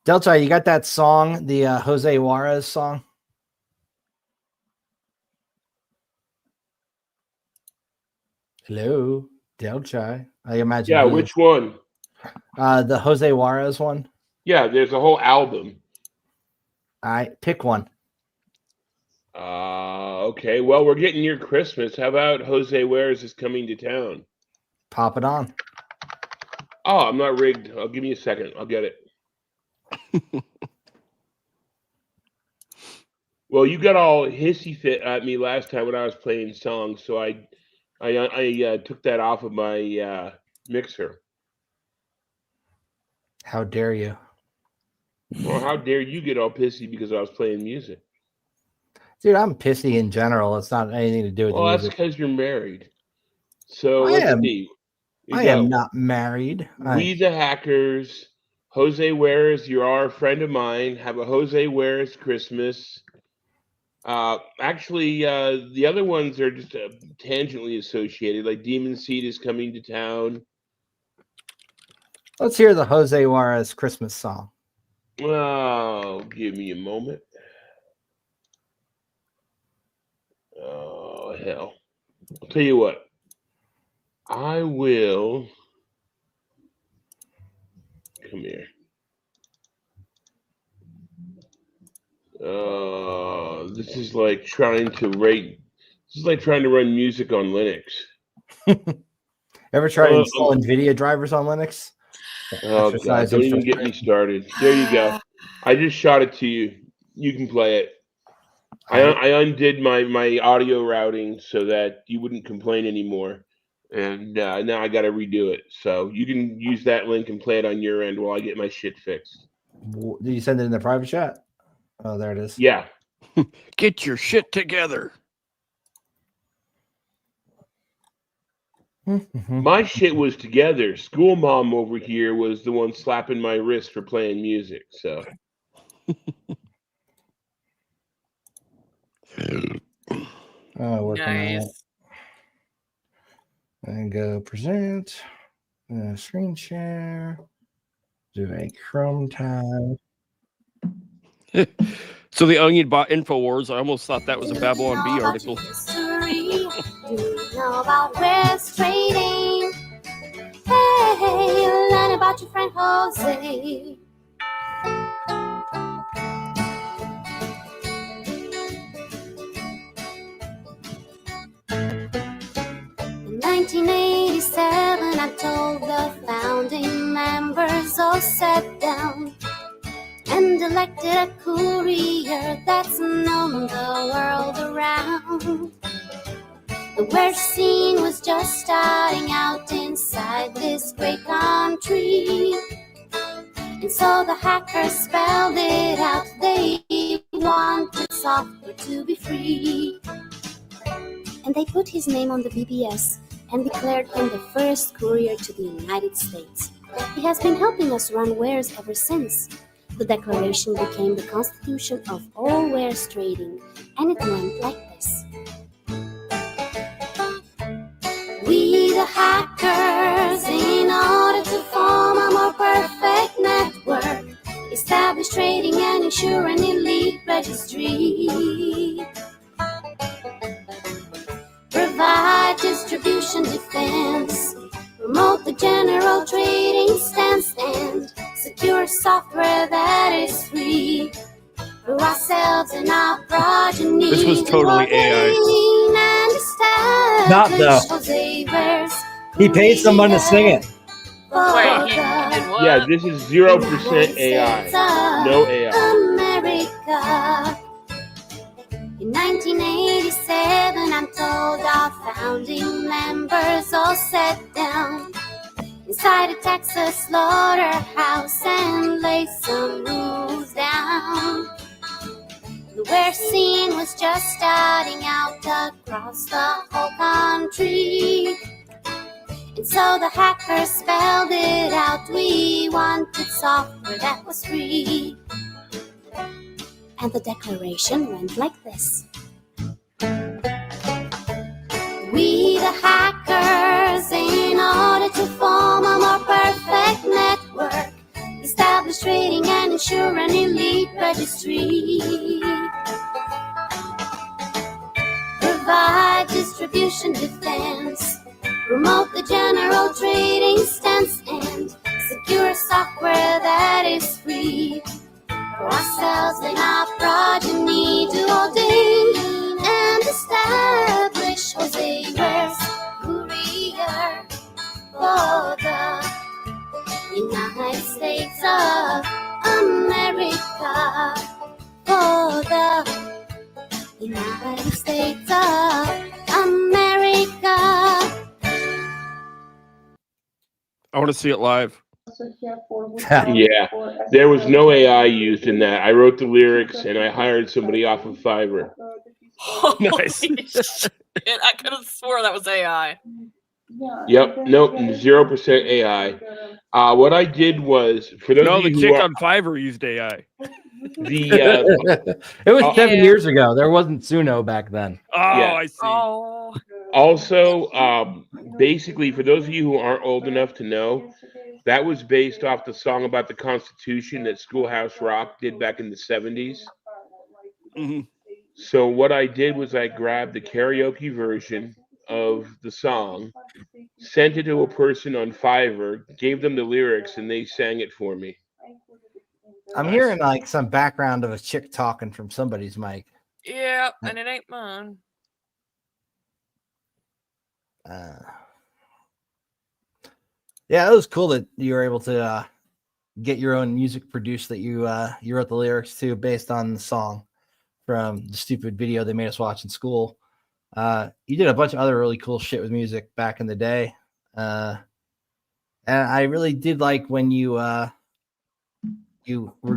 Delta, you got that song, the Jose Juarez song? Hello, Delta. I imagine. Yeah, which one? The Jose Juarez one. Yeah, there's a whole album. All right, pick one. Okay. Well, we're getting near Christmas. How about Jose Juarez is coming to town? Pop it on. Oh, I'm not rigged. I'll give me a second. I'll get it. Well, you got all hissy fit at me last time when I was playing songs, so I took that off of my mixer. How dare you? Well, how dare you get all pissy because I was playing music? Dude, I'm pissy in general. It's not anything to do with well, the that's music. because you're married. So I let's am. see. I am not married. We the Hackers, Jose Juarez, you're our friend of mine. Have a Jose Juarez Christmas. Actually, the other ones are just tangentially associated. Like Demon Seed is coming to town. Let's hear the Jose Juarez Christmas song. Oh, give me a moment. Oh, hell. I'll tell you what. I will. Come here. This is like trying to rate This is like trying to run music on Linux. Ever tried installing NVIDIA drivers on Linux? Oh God! Don't even get me started. There you go. I just shot it to you. You can play it. I undid my audio routing so that you wouldn't complain anymore, and now I got to redo it. So you can use that link and play it on your end while I get my shit fixed. Did you send it in the private chat? Oh, there it is. Yeah. Get your shit together. My shit was together. School mom over here was the one slapping my wrist for playing music. So. Working on it. And go present. Screen share. Do a Chrome tab. So the Onion bought InfoWars. I almost thought that was a Babylon Bee article. Do you know about West trading? Hey, learn about your friend Jose. In 1987, I told the founding members all sat down and elected a courier that's known the world around. The worst scene was just starting out inside this great country. And so the hackers spelled it out. They wanted software to be free. And they put his name on the BBS and declared him the first courier to the United States. He has been helping us run wares ever since. The declaration became the constitution of all wares trading, and it went like this. We the hackers, in order to form a more perfect network, establish trading and ensure an elite registry. Provide distribution defense, promote the general trading stance, and secure software that is free for ourselves and our progeny. This was totally AI. Not though. He paid someone to sing it. Wait, he did what? Yeah, this is 0% AI. No AI. America. In 1987, I'm told our founding members all sat down inside a Texas slaughterhouse and laid some rules down. The worst scene was just starting out across the whole country. And so the hackers spelled it out. We wanted software that was free. And the declaration went like this. We the hackers, in order to form a more perfect network, establish trading and ensure an elite registry. Provide distribution defense, promote the general trading stance, and secure software that is free for ourselves and our progeny to ordain and establish Jose Ware's courier for the United States of America, for the United States of America. I want to see it live. Yeah, there was no AI used in that. I wrote the lyrics and I hired somebody off of Fiverr. Nice. Shit, I could have swore that was AI. Yep, nope, 0% AI. What I did was, for those No, of the you who chick are, on Fiverr used AI. the It was 7 years ago. There wasn't Suno back then. Oh, Yeah. I see. Oh, also, basically, for those of you who aren't old enough to know, that was based off the song about the Constitution that Schoolhouse Rock did back in the 70s. Mhm. So what I did was I grabbed the karaoke version of the song, sent it to a person on Fiverr, gave them the lyrics, and they sang it for me. I'm Nice. hearing like some background of a chick talking from somebody's mic. yeah, and it ain't mine. Yeah, it was cool that you were able to get your own music produced that you wrote the lyrics to based on the song from the stupid video they made us watch in school. You did a bunch of other really cool shit with music back in the day. And I really did like when you were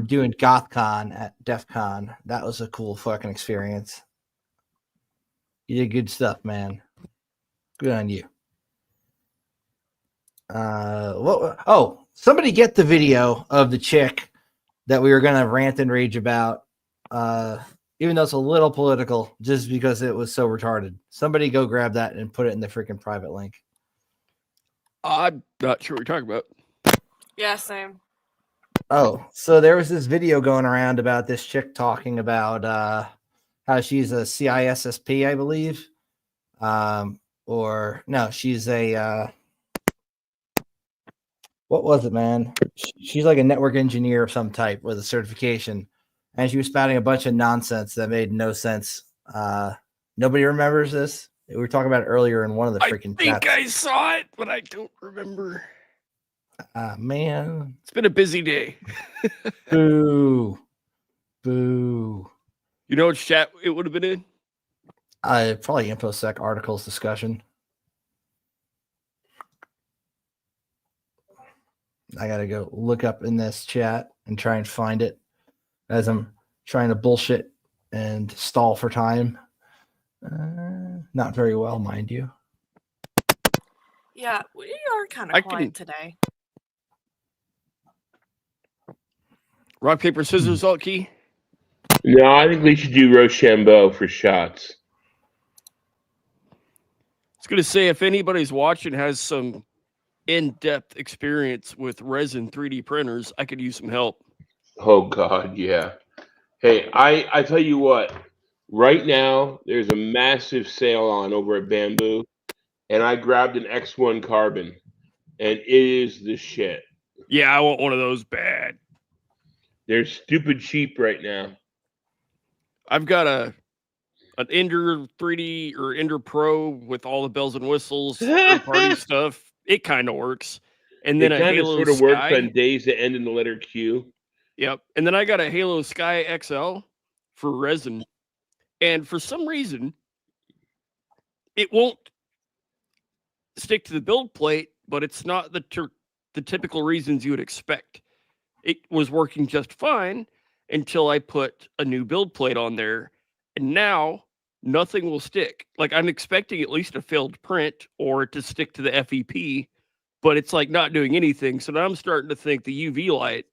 doing GothCon at DEF CON. That was a cool fucking experience. You did good stuff, man. Good on you. Somebody get the video of the chick that we were gonna rant and rage about. Even though it's a little political, just because it was so retarded. Somebody go grab that and put it in the freaking private link. I'm not sure what you're talking about. Yeah, same. Oh, so there was this video going around about this chick talking about how she's a CISSP, I believe. Or no, she's a what was it, man? She's like a network engineer of some type with a certification, and she was spouting a bunch of nonsense that made no sense. Nobody remembers this. We were talking about it earlier in one of the freaking chats. I saw it, but I don't remember. Man, it's been a busy day. Boo. You know what chat it would have been in? Probably InfoSec articles discussion. I gotta go look up in this chat and try and find it as I'm trying to bullshit and stall for time. Not very well, mind you. Yeah, we are kind of quiet today. Rock, paper, scissors, alt key? No, I think we should do Rochambeau for shots. I was going to say, if anybody's watching has some in-depth experience with resin 3D printers, I could use some help. Oh, God, yeah. Hey, I tell you what. Right now, there's a massive sale on over at Bamboo, and I grabbed an X1 Carbon, and it is the shit. Yeah, I want one of those bad. They're stupid cheap right now. I've got an Ender 3D or Ender Pro with all the bells and whistles, third-party stuff. It kind of works. And then it a Halo sort of Sky. works on days that end in the letter Q. Yep. And then I got a Halo Sky XL for resin. And for some reason, it won't stick to the build plate, but it's not the typical reasons you would expect. It was working just fine until I put a new build plate on there. And now nothing will stick. Like, I'm expecting at least a failed print or to stick to the FEP, but it's like not doing anything. So now I'm starting to think the UV light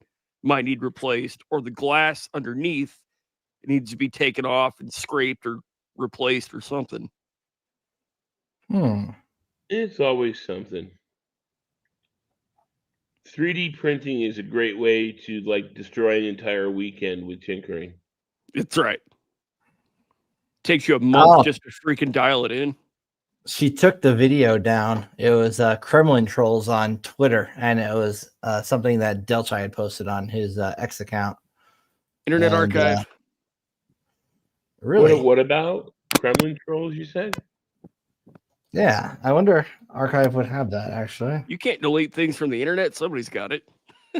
might need replaced, or the glass underneath needs to be taken off and scraped or replaced or something. It's always something. 3D printing is a great way to like destroy an entire weekend with tinkering. It's right. Takes you a month just to freaking dial it in. She took the video down. It was Kremlin trolls on Twitter, and it was something that Delchai had posted on his X account. Internet Archive. Really? What about Kremlin trolls, you said? Yeah, I wonder Archive would have that, actually. You can't delete things from the internet. Somebody's got it.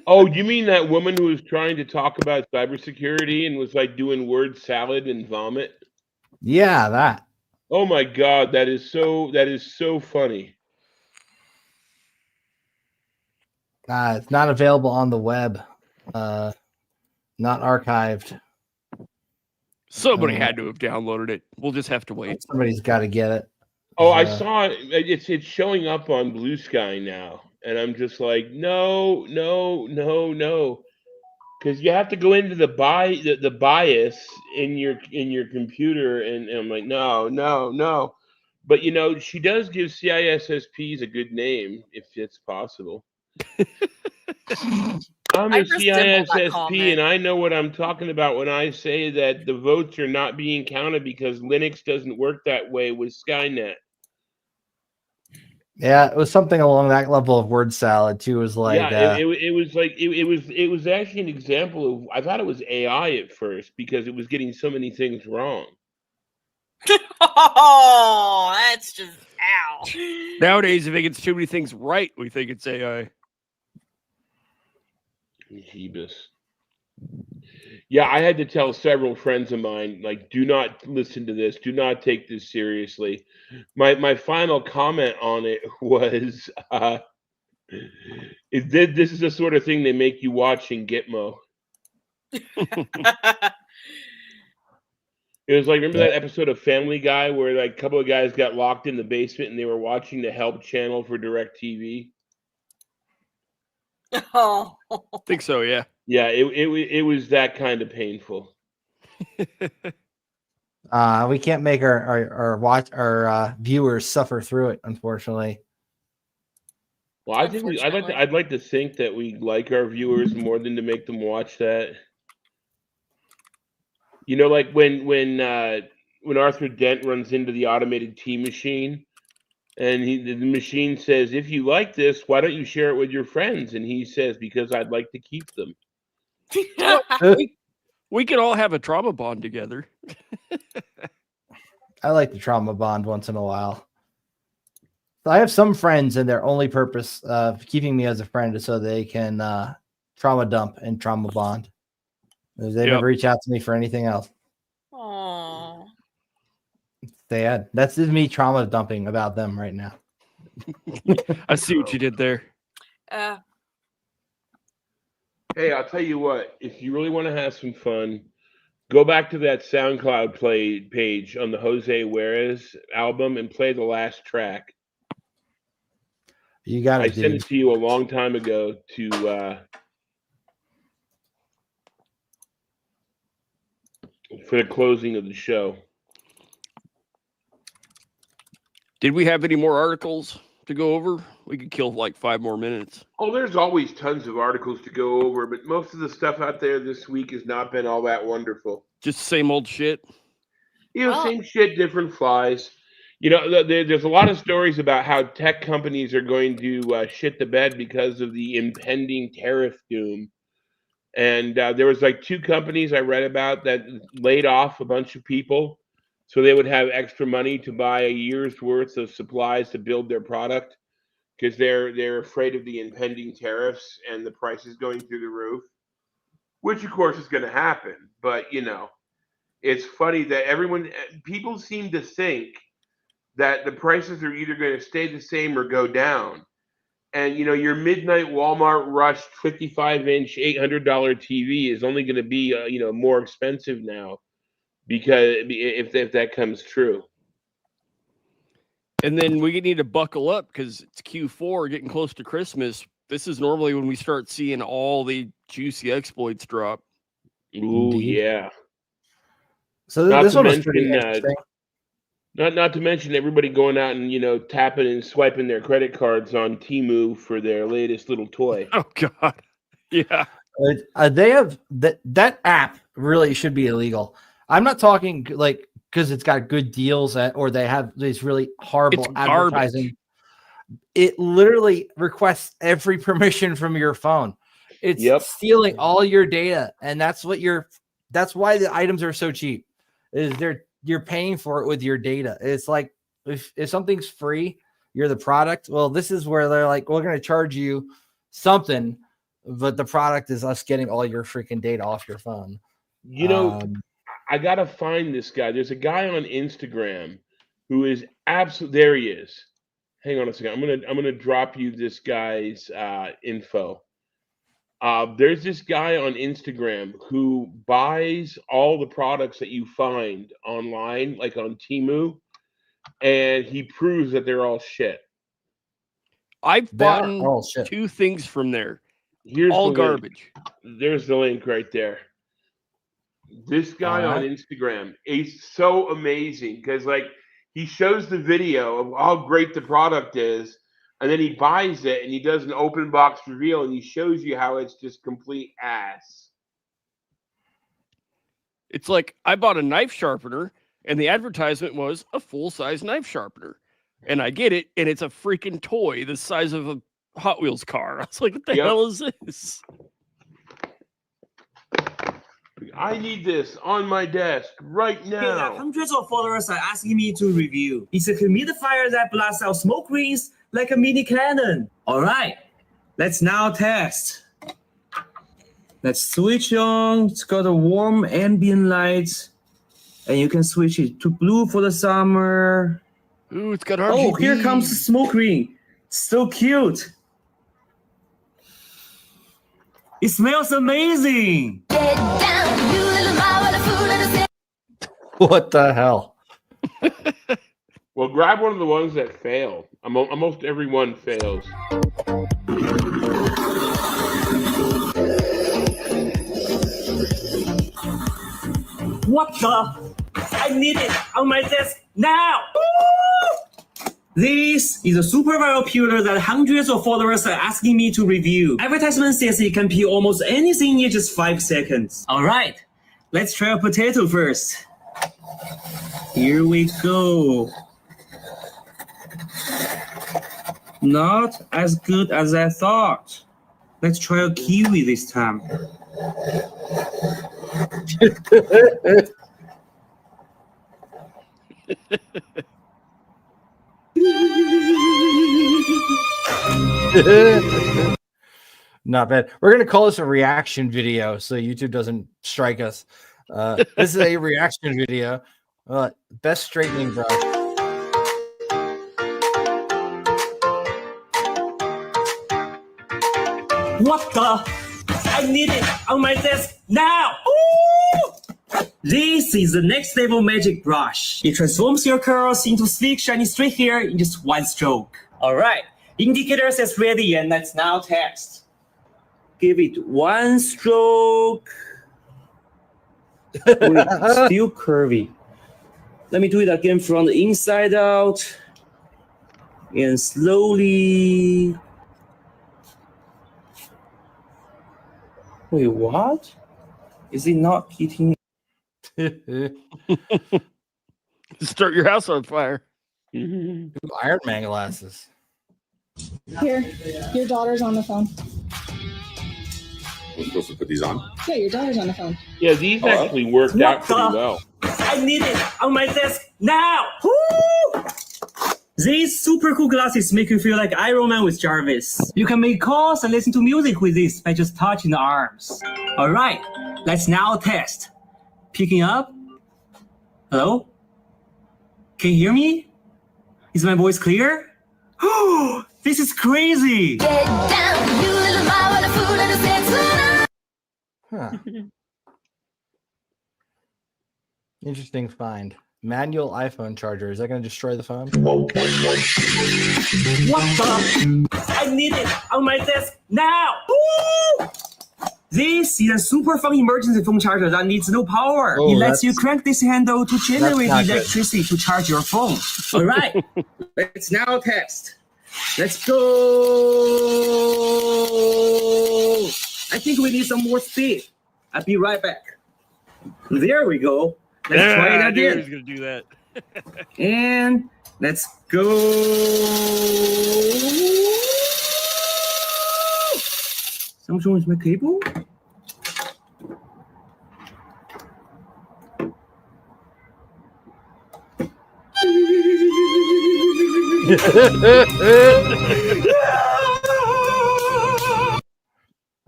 Oh, you mean that woman who was trying to talk about cybersecurity and was like doing word salad and vomit? Yeah, that. Oh my God, that is so funny. It's not available on the web. Not archived. Somebody had to have downloaded it. We'll just have to wait. Somebody's got to get it. Oh, I saw it. It's showing up on Blue Sky now, and I'm just like, no, because you have to go into the bias in your computer, and I'm like, no. But you know, she does give CISSPs a good name if it's possible. I'm a CISSP, and I know what I'm talking about when I say that the votes are not being counted because Linux doesn't work that way with Skynet. Yeah, it was something along that level of word salad too. It was like, it was actually an example of. I thought it was AI at first because it was getting so many things wrong. Oh, that's just Nowadays, if it gets too many things right, we think it's AI. Jeebus. Yeah, I had to tell several friends of mine, like, do not listen to this. Do not take this seriously. My final comment on it was, this is the sort of thing they make you watch in Gitmo. It was like, remember that episode of Family Guy where like a couple of guys got locked in the basement and they were watching the Help channel for DirecTV? Oh. I think so, yeah. Yeah, it was that kind of painful. We can't make our viewers suffer through it, unfortunately. Well, I think I'd like to think that we like our viewers more than to make them watch that. You know, like when Arthur Dent runs into the automated tea machine, and the machine says, "If you like this, why don't you share it with your friends?" And he says, "Because I'd like to keep them." We could all have a trauma bond together. I like the trauma bond once in a while. So I have some friends, and their only purpose of keeping me as a friend is so they can trauma dump and trauma bond. They never reach out to me for anything else. Aww. Sad. That's just me trauma dumping about them right now. I see what you did there. Hey, I'll tell you what. If you really want to have some fun, go back to that SoundCloud page on the Jose Juarez album and play the last track. You got it. I sent it to you a long time ago for the closing of the show. Did we have any more articles to go over? We could kill like 5 more minutes. Oh, there's always tons of articles to go over, but most of the stuff out there this week has not been all that wonderful. Just same old shit. You know, same shit, different flies. You know, there's a lot of stories about how tech companies are going to shit the bed because of the impending tariff doom. And there was like 2 companies I read about that laid off a bunch of people so they would have extra money to buy a year's worth of supplies to build their product because they're afraid of the impending tariffs and the prices going through the roof, which of course is going to happen. But, you know, it's funny that people seem to think that the prices are either going to stay the same or go down. And, you know, your midnight Walmart Rush 55-inch $800 TV is only going to be, more expensive now because if that comes true. And then we need to buckle up because it's Q4, getting close to Christmas. This is normally when we start seeing all the juicy exploits drop. Ooh, yeah. So this one was pretty interesting. Not to mention everybody going out and, tapping and swiping their credit cards on Temu for their latest little toy. Oh, God. Yeah. They have that app really should be illegal. I'm not talking like because it's got good deals or they have these really horrible advertising. It literally requests every permission from your phone. It's stealing all your data, and that's why the items are so cheap. You're paying for it with your data. It's like if something's free, you're the product. Well, this is where they're like, we're going to charge you something, but the product is us getting all your freaking data off your phone. I got to find this guy. There's a guy on Instagram who is absolutely, there he is. Hang on a second. I'm going to drop you this guy's info. There's this guy on Instagram who buys all the products that you find online, like on Temu, and he proves that they're all shit. I've bought 2 things from there. Here's all garbage. There's the link right there. This guy on Instagram is so amazing because, like, he shows the video of how great the product is. And then he buys it and he does an open box reveal and he shows you how it's just complete ass. It's like I bought a knife sharpener and the advertisement was a full-size knife sharpener. And I get it, and it's a freaking toy the size of a Hot Wheels car. I was like, what the hell is this? I need this on my desk right That now. hundreds of followers are asking me to review. It's a humidifier that blasts out smoke rings like a mini cannon. All right, let's now test. Let's switch on. It's got a warm ambient light, and you can switch it to blue for the summer. Ooh, it's got RGB. Oh, here comes the smoke ring. So cute. It smells amazing. What the hell? Well, grab one of the ones that fail. Almost everyone fails. What the? I need it on my desk now. Woo! This is a super viral pewter that hundreds of followers are asking me to review. Advertisement says it can peel almost anything in just 5 seconds. All right, let's try a potato first. Here we go. Not as good as I thought. Let's try a kiwi this time. Not bad. We're gonna call this a reaction video so YouTube doesn't strike us. This is a reaction video. Best straightening brush. What the? I need it on my desk now! Ooh! This is the next level magic brush. It transforms your curls into sleek, shiny straight hair in just one stroke. Alright, indicator says ready, and let's now test. Give it one stroke. Wait, still curvy. Let me do it again from the inside out. And slowly. Wait, what? Is it not hitting? Start your house on fire. Iron Man glasses. Here, your daughter's on the phone. I'm supposed to put these on? Yeah, your daughter's on the phone. Yeah, these actually worked out pretty well. I need it on my desk now! Woo! These super cool glasses make you feel like Iron Man with Jarvis. You can make calls and listen to music with this by just touching the arms. Alright, let's now test. Picking up? Hello? Can you hear me? Is my voice clear? Oh, this is crazy! Huh. Interesting find. Manual iPhone charger. Is that going to destroy the phone? What the? I need it on my desk now! Woo! This is a super fun emergency phone charger that needs no power. Oh, it lets you crank this handle to generate not good. electricity to charge your phone. All right, let's now test. Let's go. I think we need some more speed. I'll be right back. There we go. Let's try it I knew he was again. going to do that. And let's go. Something's wrong with my cable?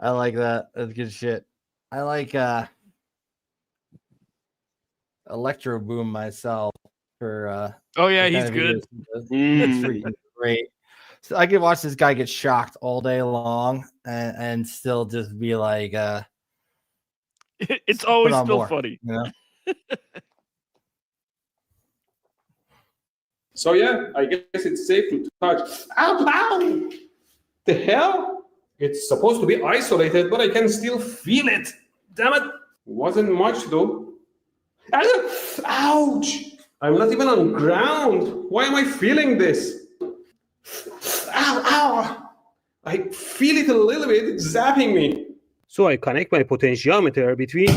I like that. That's good shit. I like Electro Boom myself for Oh, yeah, the he's kind of good. videos he does. It's freaking great. So I could watch this guy get shocked all day long and still just be like It's always put on still more, funny. you know? So yeah, I guess it's safe to touch. Ow, ow! The hell? It's supposed to be isolated, but I can still feel it. Damn it! Wasn't much though. Ouch! I'm not even on ground. Why am I feeling this? Ow, ow! I feel it a little bit. It's zapping me. So I connect my potentiometer between.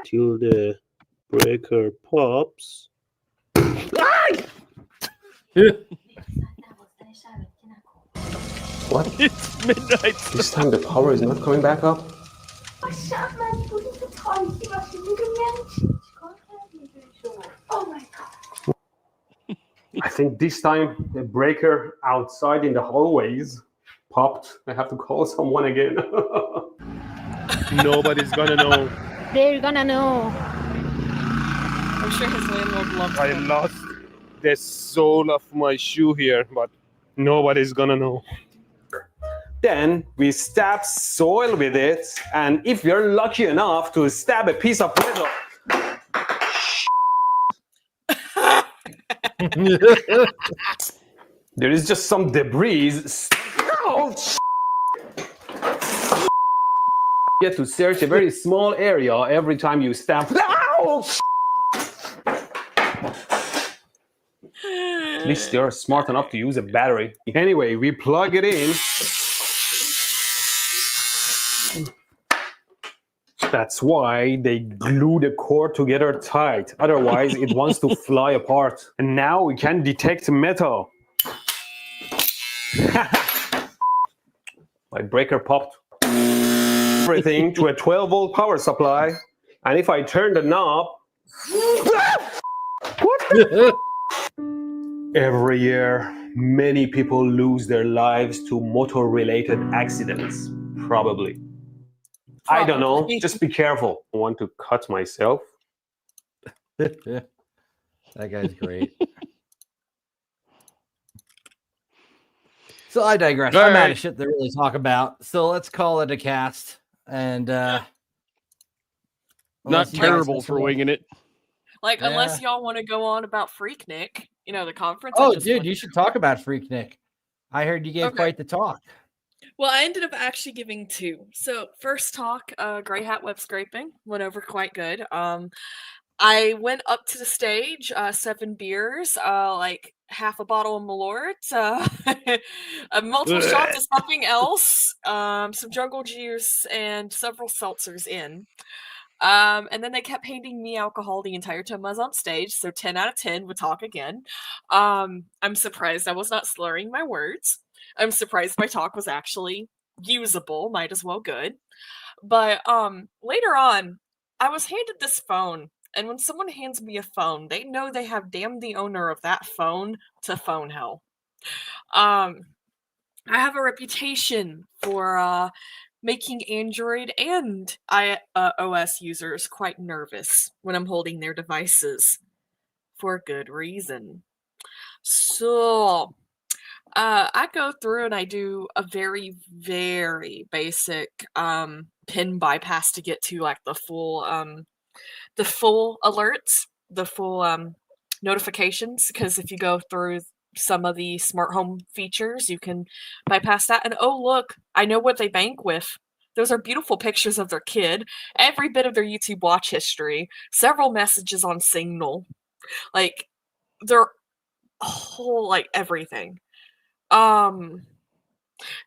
Till the breaker pops. What? It's midnight. This time the power is not coming back up? I think this time the breaker outside in the hallways popped. I have to call someone again. Nobody's gonna know. They're gonna know. I'm sure his landlord loves I him. lost the sole of my shoe here, but nobody's gonna know. Then we stab soil with it, and if you're lucky enough to stab a piece of metal, there is just some debris. You have to search a very small area every time you stab. At least you're smart enough to use a battery. Anyway, we plug it in. That's why they glue the cord together tight. Otherwise, it wants to fly apart. And now we can detect metal. My breaker popped. Everything to a 12-volt power supply. And if I turn the knob... What the... Every year, many people lose their lives to motor-related accidents. Probably. I don't know. Just be careful. I want to cut myself. That guy's great. So I digress. All I'm out right. of shit to really talk about. So let's call it a cast. And Not unless you guys terrible have for some- winging it. Like, unless Yeah. y'all want to go on about Freaknik, you know, the conference. I Oh, just dude, went you should talk about Freaknik. I heard you gave Okay. quite the talk. Well, I ended up actually giving two. So first talk, Grey Hat web scraping went over quite good. I went up to the stage, 7 beers, like half a bottle of Malort, multiple shots of something else, some jungle juice, and several seltzers in. And then they kept handing me alcohol the entire time I was on stage, so 10 out of 10 would talk again. I'm surprised I was not slurring my words. I'm surprised my talk was actually usable, might as well good. But later on, I was handed this phone, and when someone hands me a phone, they know they have damned the owner of that phone to phone hell. I have a reputation for making Android and iOS users quite nervous when I'm holding their devices, for good reason. So, I go through and I do a very, very basic pin bypass to get to like the full alerts, the full notifications. Because if you go through some of the smart home features, you can bypass that. And oh look, I know what they bank with. Those are beautiful pictures of their kid, every bit of their YouTube watch history, several messages on Signal, like their whole like everything.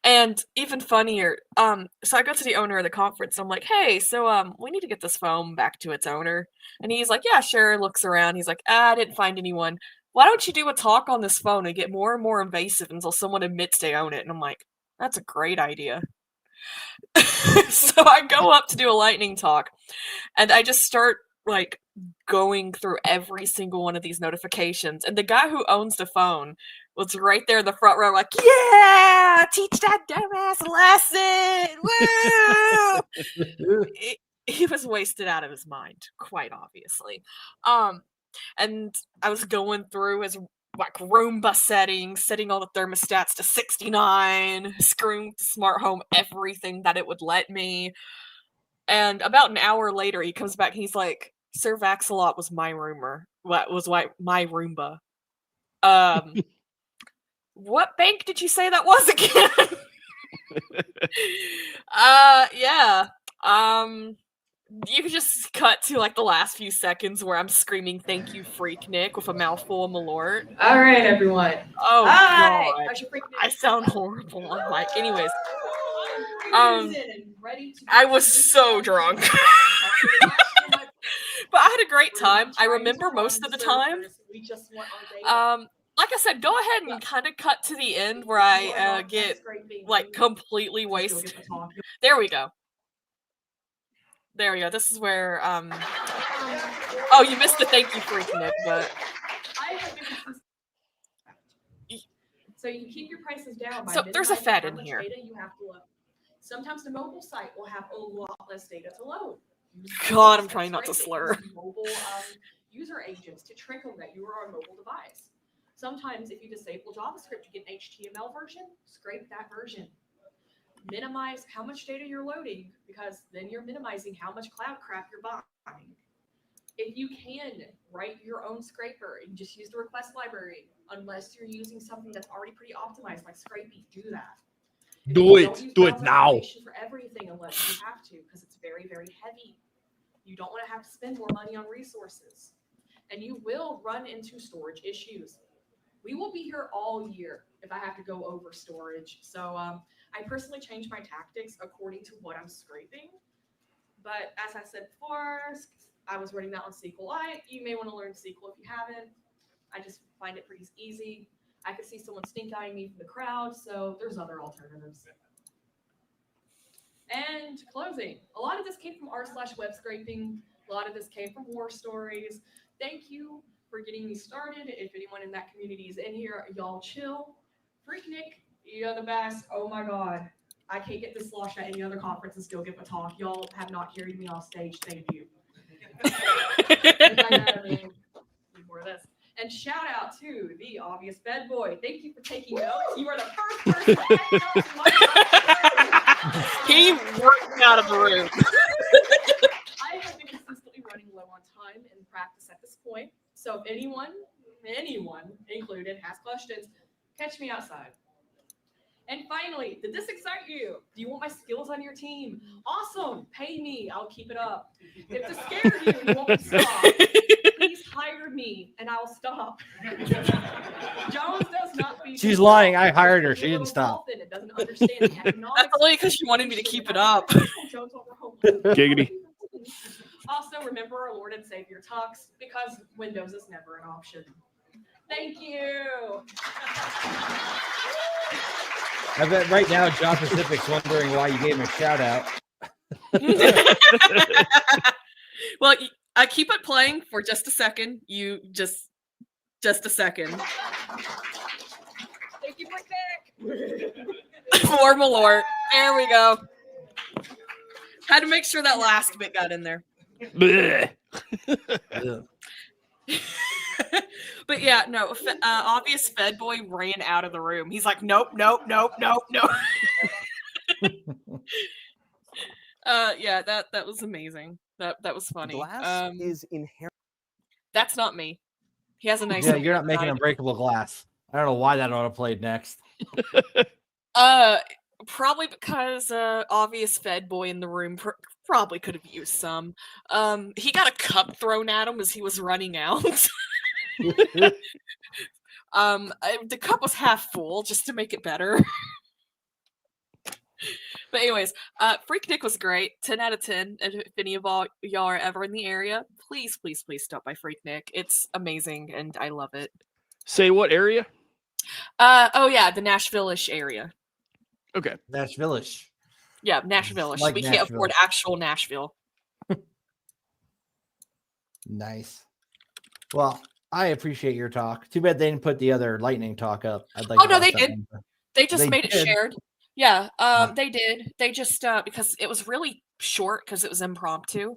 And even funnier, so I go to the owner of the conference. I'm like, hey, so we need to get this phone back to its owner. And he's like, yeah, sure. Looks around. He's like, I didn't find anyone. Why don't you do a talk on this phone and get more and more invasive until someone admits they own it? And I'm like, that's a great idea. So I go up to do a lightning talk, and I just start like going through every single one of these notifications. And the guy who owns the phone was right there in the front row, like, yeah, teach that dumbass a lesson. Woo! He was wasted out of his mind, quite obviously. And I was going through his like Roomba settings, setting all the thermostats to 69, screwing the smart home everything that it would let me. And about an hour later, he comes back and he's like, Sir Vaxalot was my Roomba. My Roomba. What bank did you say that was again? Yeah. You could just cut to like the last few seconds where I'm screaming "Thank you, Freak Nick" with a mouthful of Malort. All right, everyone. Oh Hi. God, How's your Freak Nick? I sound horrible. I'm like, anyways. I was so drunk. But I had a great time. I remember most of the time. like I said, go ahead and kind of cut to the end where I get like completely wasted. There we go. There we go. This is where oh, you missed the thank you, Freak Nick, but so you keep your prices down. By so there's a Fed in here. You have to load. Sometimes the mobile site will have a lot less data to load. God, I'm trying not to slur. Mobile user agents to trick them that you are on a mobile device. Sometimes if you disable JavaScript, you get an HTML version, scrape that version. Minimize how much data you're loading, because then you're minimizing how much cloud crap you're buying. If you can write your own scraper and just use the request library, unless you're using something that's already pretty optimized like scraping, do that. Do it now. For everything unless you have to, because it's very, very heavy. You don't want to have to spend more money on resources. And you will run into storage issues. We will be here all year if I have to go over storage. So I personally change my tactics according to what I'm scraping. But as I said before, I was running that on SQLite. You may want to learn SQL if you haven't. I just find it pretty easy. I could see someone stink-eyeing me from the crowd, so there's other alternatives. And closing. A lot of this came from r/web scraping. A lot of this came from war stories. Thank you for getting me started. If anyone in that community is in here, y'all chill. Freak Nick, you're the best. Oh my God. I can't get this slosh at any other conference and still give a talk. Y'all have not carried me off stage. Thank you. Before this. And shout out to the obvious Fed boy. Thank you for taking notes. You are the first person to take notes. He worked out of the room. I have been consistently running low on time in practice at this point. So if anyone included, has questions, catch me outside. And finally, did this excite you? Do you want my skills on your team? Awesome. Pay me. I'll keep it up. If this scared you, you won't stop. Please hire me and I'll stop. Jones does not be. She's lying. I hired her. She didn't stop. It doesn't understand the economics. That's only because she wanted me to keep it up. Giggity. Also, remember our Lord and Savior talks, because Windows is never an option. Thank you. I bet right now John Pacific's wondering why you gave him a shout out. Well, I keep it playing for just a second. You just a second. Thank you, Brick Nick. For Malort. There we go. Had to make sure that last bit got in there. But yeah, no, obvious Fed boy ran out of the room. He's like, nope. Yeah, that was amazing. That was funny. Glass is inherent. That's not me. He has a nice. Yeah, you're not making unbreakable glass. I don't know why that auto played next. Probably because obvious Fed boy in the room probably could have used some. He got a cup thrown at him as he was running out. The cup was half full just to make it better. But anyways, Freak Nick was great. 10 out of 10. And if any of y'all are ever in the area, please stop by Freak Nick. It's amazing and I love it. Say what area? Oh yeah, the Nashville-ish area. Okay. Nashville-ish. Yeah, Nashville-ish. Like we Nashville. can't afford actual Nashville. Nice. Well, I appreciate your talk. Too bad they didn't put the other lightning talk up. I'd like. Oh no, they did. They just made it did? shared. Yeah, they did. They just because it was really short because it was impromptu.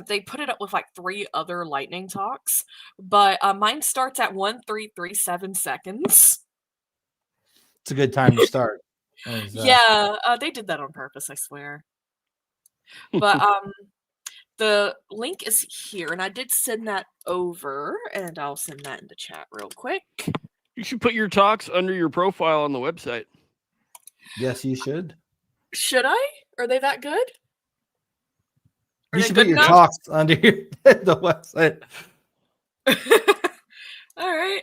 They put it up with like 3 other lightning talks, but mine starts at 1:337 seconds. It's a good time to start. Yeah, they did that on purpose, I swear. But the link is here, and I did send that over, and I'll send that in the chat real quick. You should put your talks under your profile on the website. Yes, you should. Should I? Are they that good? You should put your talks under the website. All right.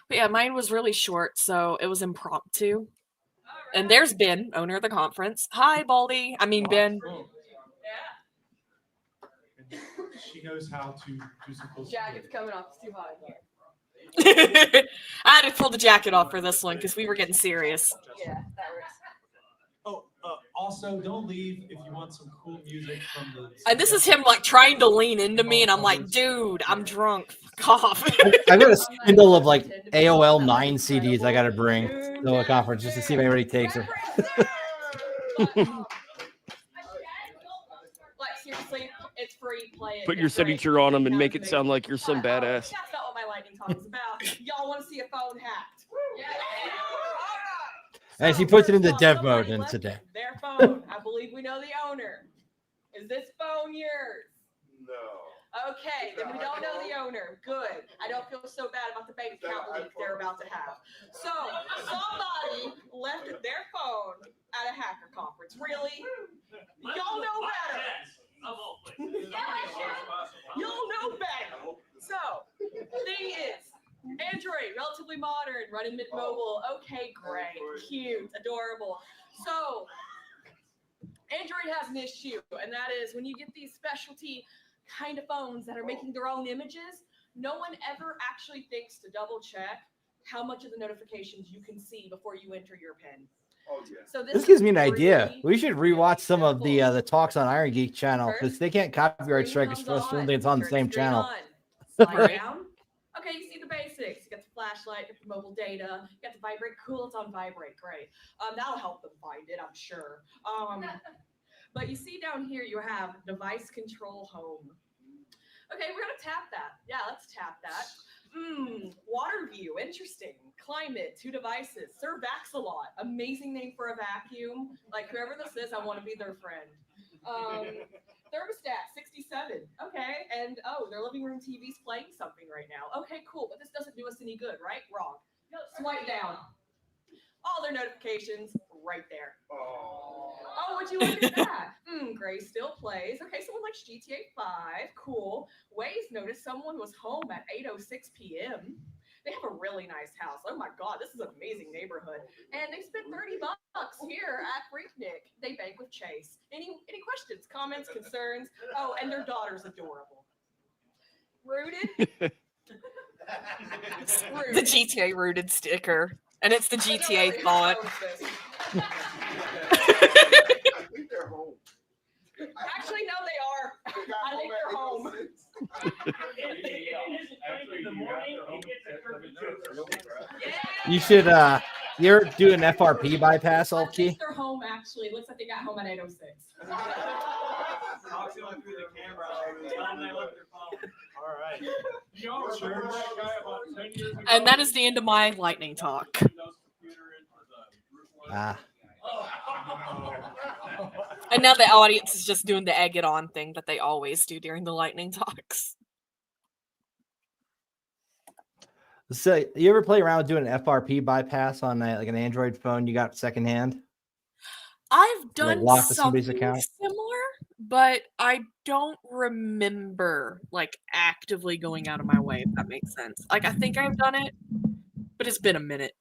But yeah, mine was really short, so it was impromptu. And there's Ben, owner of the conference. Hi, Baldy. I mean, Ben. She knows how to do some cool Jacket's coming off. It's too hot in here. I had to pull the jacket off for this one because we were getting serious. Yeah, that works. Oh, also, don't leave if you want some cool music from the. And this is him like trying to lean into me, and I'm like, dude, I'm drunk. Fuck off. I've got a spindle of like AOL 9 CDs I got to bring to a conference just to see if anybody takes them. Like seriously, it's free. Play it. Put your It's great. signature on them and Count make to it me. sound like you're some But, badass. That's not what my lightning talk is about. Y'all want to see a phone hacked? Yeah. And she puts it into First off, dev somebody mode and left today. Their phone. I believe we know the owner. Is this phone yours? No. Okay, then we don't know the owner. Good. I don't feel so bad about the bank account leak they're about to have. So, somebody left their phone at a hacker conference. Really? Y'all know better. Y'all know better. So, thing is, Android, relatively modern, running mid-mobile. Okay, great, cute, adorable. So, Android has an issue, and that is when you get these specialty kind of phones that are making their own images, no one ever actually thinks to double check how much of the notifications you can see before you enter your PIN. Oh, yeah. So This gives me an is idea. really, We should rewatch some of the talks on Iron Geek channel because First, they can't copyright strike us for something that's on the same channel. Slide Right. down. Okay, you see the basics. You got the flashlight, you got the mobile data, you got the vibrate. Cool, it's on vibrate. Great. That'll help them find it, I'm sure. But you see down here, you have device control home. Okay, we're gonna tap that. Yeah, let's tap that. Water view, interesting. Climate, 2 devices. Sir Vax-a-lot, amazing name for a vacuum. Like whoever this is, I want to be their friend. Thermostat, 67. Okay, and oh, their living room TV's playing something right now. Okay, cool, but this doesn't do us any good, right? Wrong. Swipe down. All their notifications right there. Oh, would you look at that? Gray still plays. Okay, someone likes GTA 5. Cool. Waze noticed someone was home at 8:06 p.m. They have a really nice house. Oh my God, this is an amazing neighborhood. And they spent $30 here at Freaknik. They bank with Chase. Any questions, comments, concerns? Oh, and their daughter's adorable. Rooted? The GTA rooted sticker. And it's the GTA font. Actually, no, they are. I think they're home. You should you ever do an FRP bypass, I Alt Key? think they're home, actually. Looks like they got home at 8:06. All right. And that is the end of my lightning talk. And now the audience is just doing the egg it on thing that they always do during the lightning talks. So you ever play around with doing an FRP bypass on like an Android phone you got secondhand? I've done lock somebody's something account? similar, but I don't remember like actively going out of my way, if that makes sense. Like I think I've done it, but it's been a minute.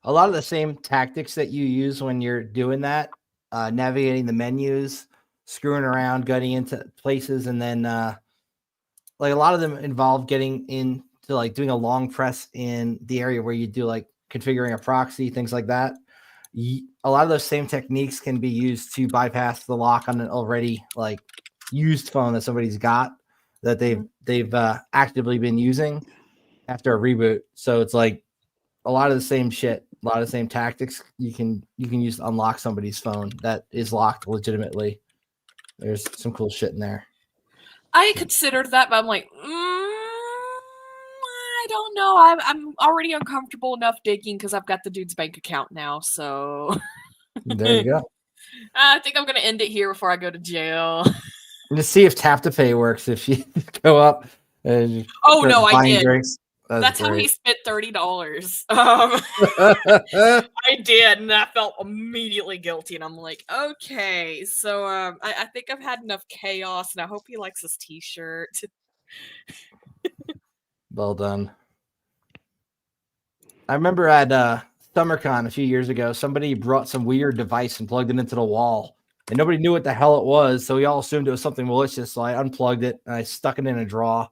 A lot of the same tactics that you use when you're doing that, navigating the menus, screwing around, getting into places, and then like a lot of them involve getting into like doing a long press in the area where you do like configuring a proxy, things like that. A lot of those same techniques can be used to bypass the lock on an already like used phone that somebody's got that they've actively been using after a reboot. So it's like a lot of the same shit, a lot of the same tactics you can use to unlock somebody's phone that is locked legitimately. There's some cool shit in there. I considered that, but I'm like, I don't know. I'm already uncomfortable enough digging because I've got the dude's bank account now. So There you go. I think I'm gonna end it here before I go to jail. And to see if tap to pay works if you go up and Oh no, I did. drinks. That's how he great. spent $30. I did, and I felt immediately guilty. And I'm like, okay, so I think I've had enough chaos, and I hope he likes his T-shirt. Well done. I remember at SummerCon a few years ago, somebody brought some weird device and plugged it into the wall and nobody knew what the hell it was. So we all assumed it was something malicious. So I unplugged it and I stuck it in a drawer.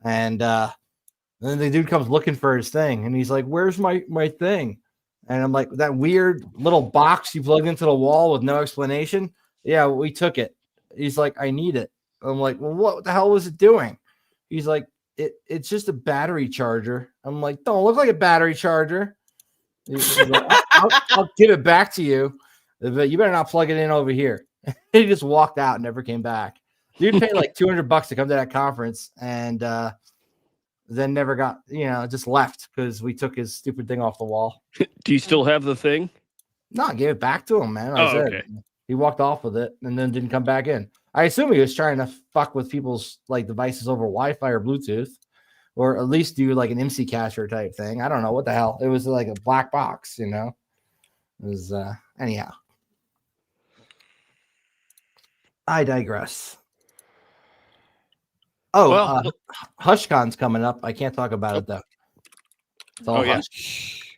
And then the dude comes looking for his thing, and he's like, "Where's my thing?" And I'm like, "That weird little box you plugged into the wall with no explanation." Yeah, we took it. He's like, "I need it." I'm like, "Well, what the hell was it doing?" He's like, "It's just a battery charger." I'm like, "Don't look like a battery charger." He's like, I'll give it back to you, but you better not plug it in over here. He just walked out and never came back. Dude paid like $200 to come to that conference, and then never got, just left because we took his stupid thing off the wall. Do you still have the thing? No, I gave it back to him, man. I Oh, said okay. he walked off with it and then didn't come back in. I assume he was trying to fuck with people's like devices over Wi-Fi or Bluetooth, or at least do like an MC cacher type thing. I don't know what the hell. It was like a black box, It was anyhow. I digress. Oh, Well, HushCon's coming up. I can't talk about it though. It's all yeah. hush.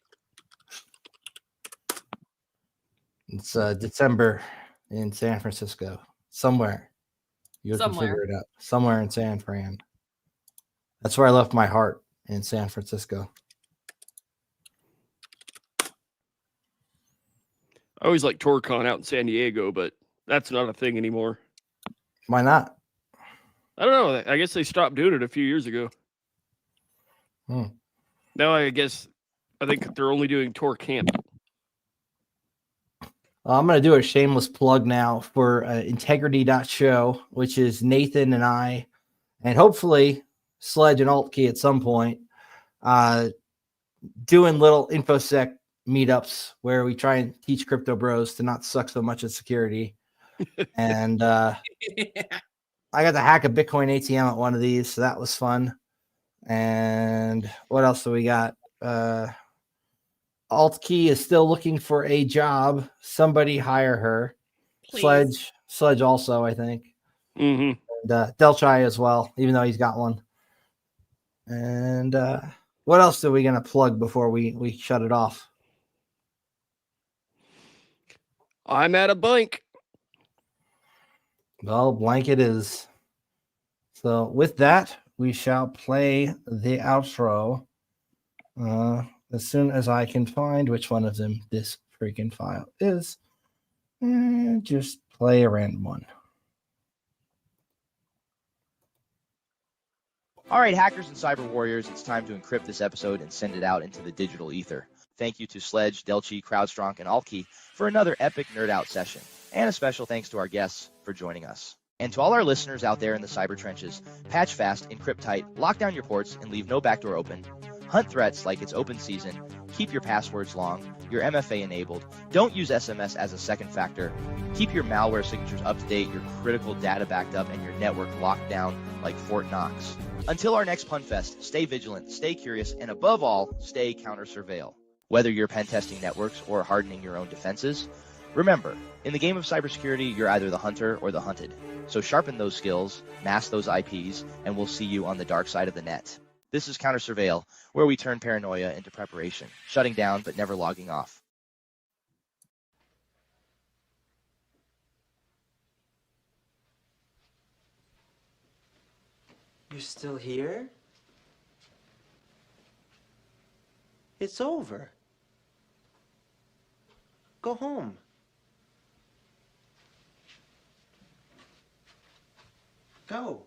It's December in San Francisco. Somewhere. You can figure it out. Somewhere in San Fran. That's where I left my heart, in San Francisco. I always like TorCon out in San Diego, but that's not a thing anymore. Why not? I don't know. I guess they stopped doing it a few years ago. Now I think they're only doing Tor Camp. I'm going to do a shameless plug now for integrity.show, which is Nathan and I, and hopefully Sledge and Altkey at some point, doing little InfoSec meetups where we try and teach crypto bros to not suck so much at security. And I got to hack a Bitcoin ATM at one of these, so that was fun. And what else do we got? Altkey is still looking for a job. Somebody hire her. Please. Sledge also, I think. Mm-hmm. And Delchai as well, even though he's got one. And what else are we going to plug before we shut it off? I'm at a blank. Well, blank it is. So with that, we shall play the outro as soon as I can find which one of them this freaking file is. And just play a random one. All right, hackers and cyber warriors, it's time to encrypt this episode and send it out into the digital ether. Thank you to Sledge, Delchi, CrowdStrong, and Altkey for another epic nerd out session. And a special thanks to our guests for joining us. And to all our listeners out there in the cyber trenches, patch fast, encrypt tight, lock down your ports, and leave no backdoor open. Hunt threats like it's open season. Keep your passwords long, your MFA enabled. Don't use SMS as a second factor. Keep your malware signatures up to date, your critical data backed up, and your network locked down like Fort Knox. Until our next PunFest, stay vigilant, stay curious, and above all, stay CounterSurveil. Whether you're pen testing networks or hardening your own defenses, remember, in the game of cybersecurity, you're either the hunter or the hunted. So sharpen those skills, mask those IPs, and we'll see you on the dark side of the net. This is CounterSurveil, where we turn paranoia into preparation, shutting down but never logging off. You're still here? It's over. Go home. Go.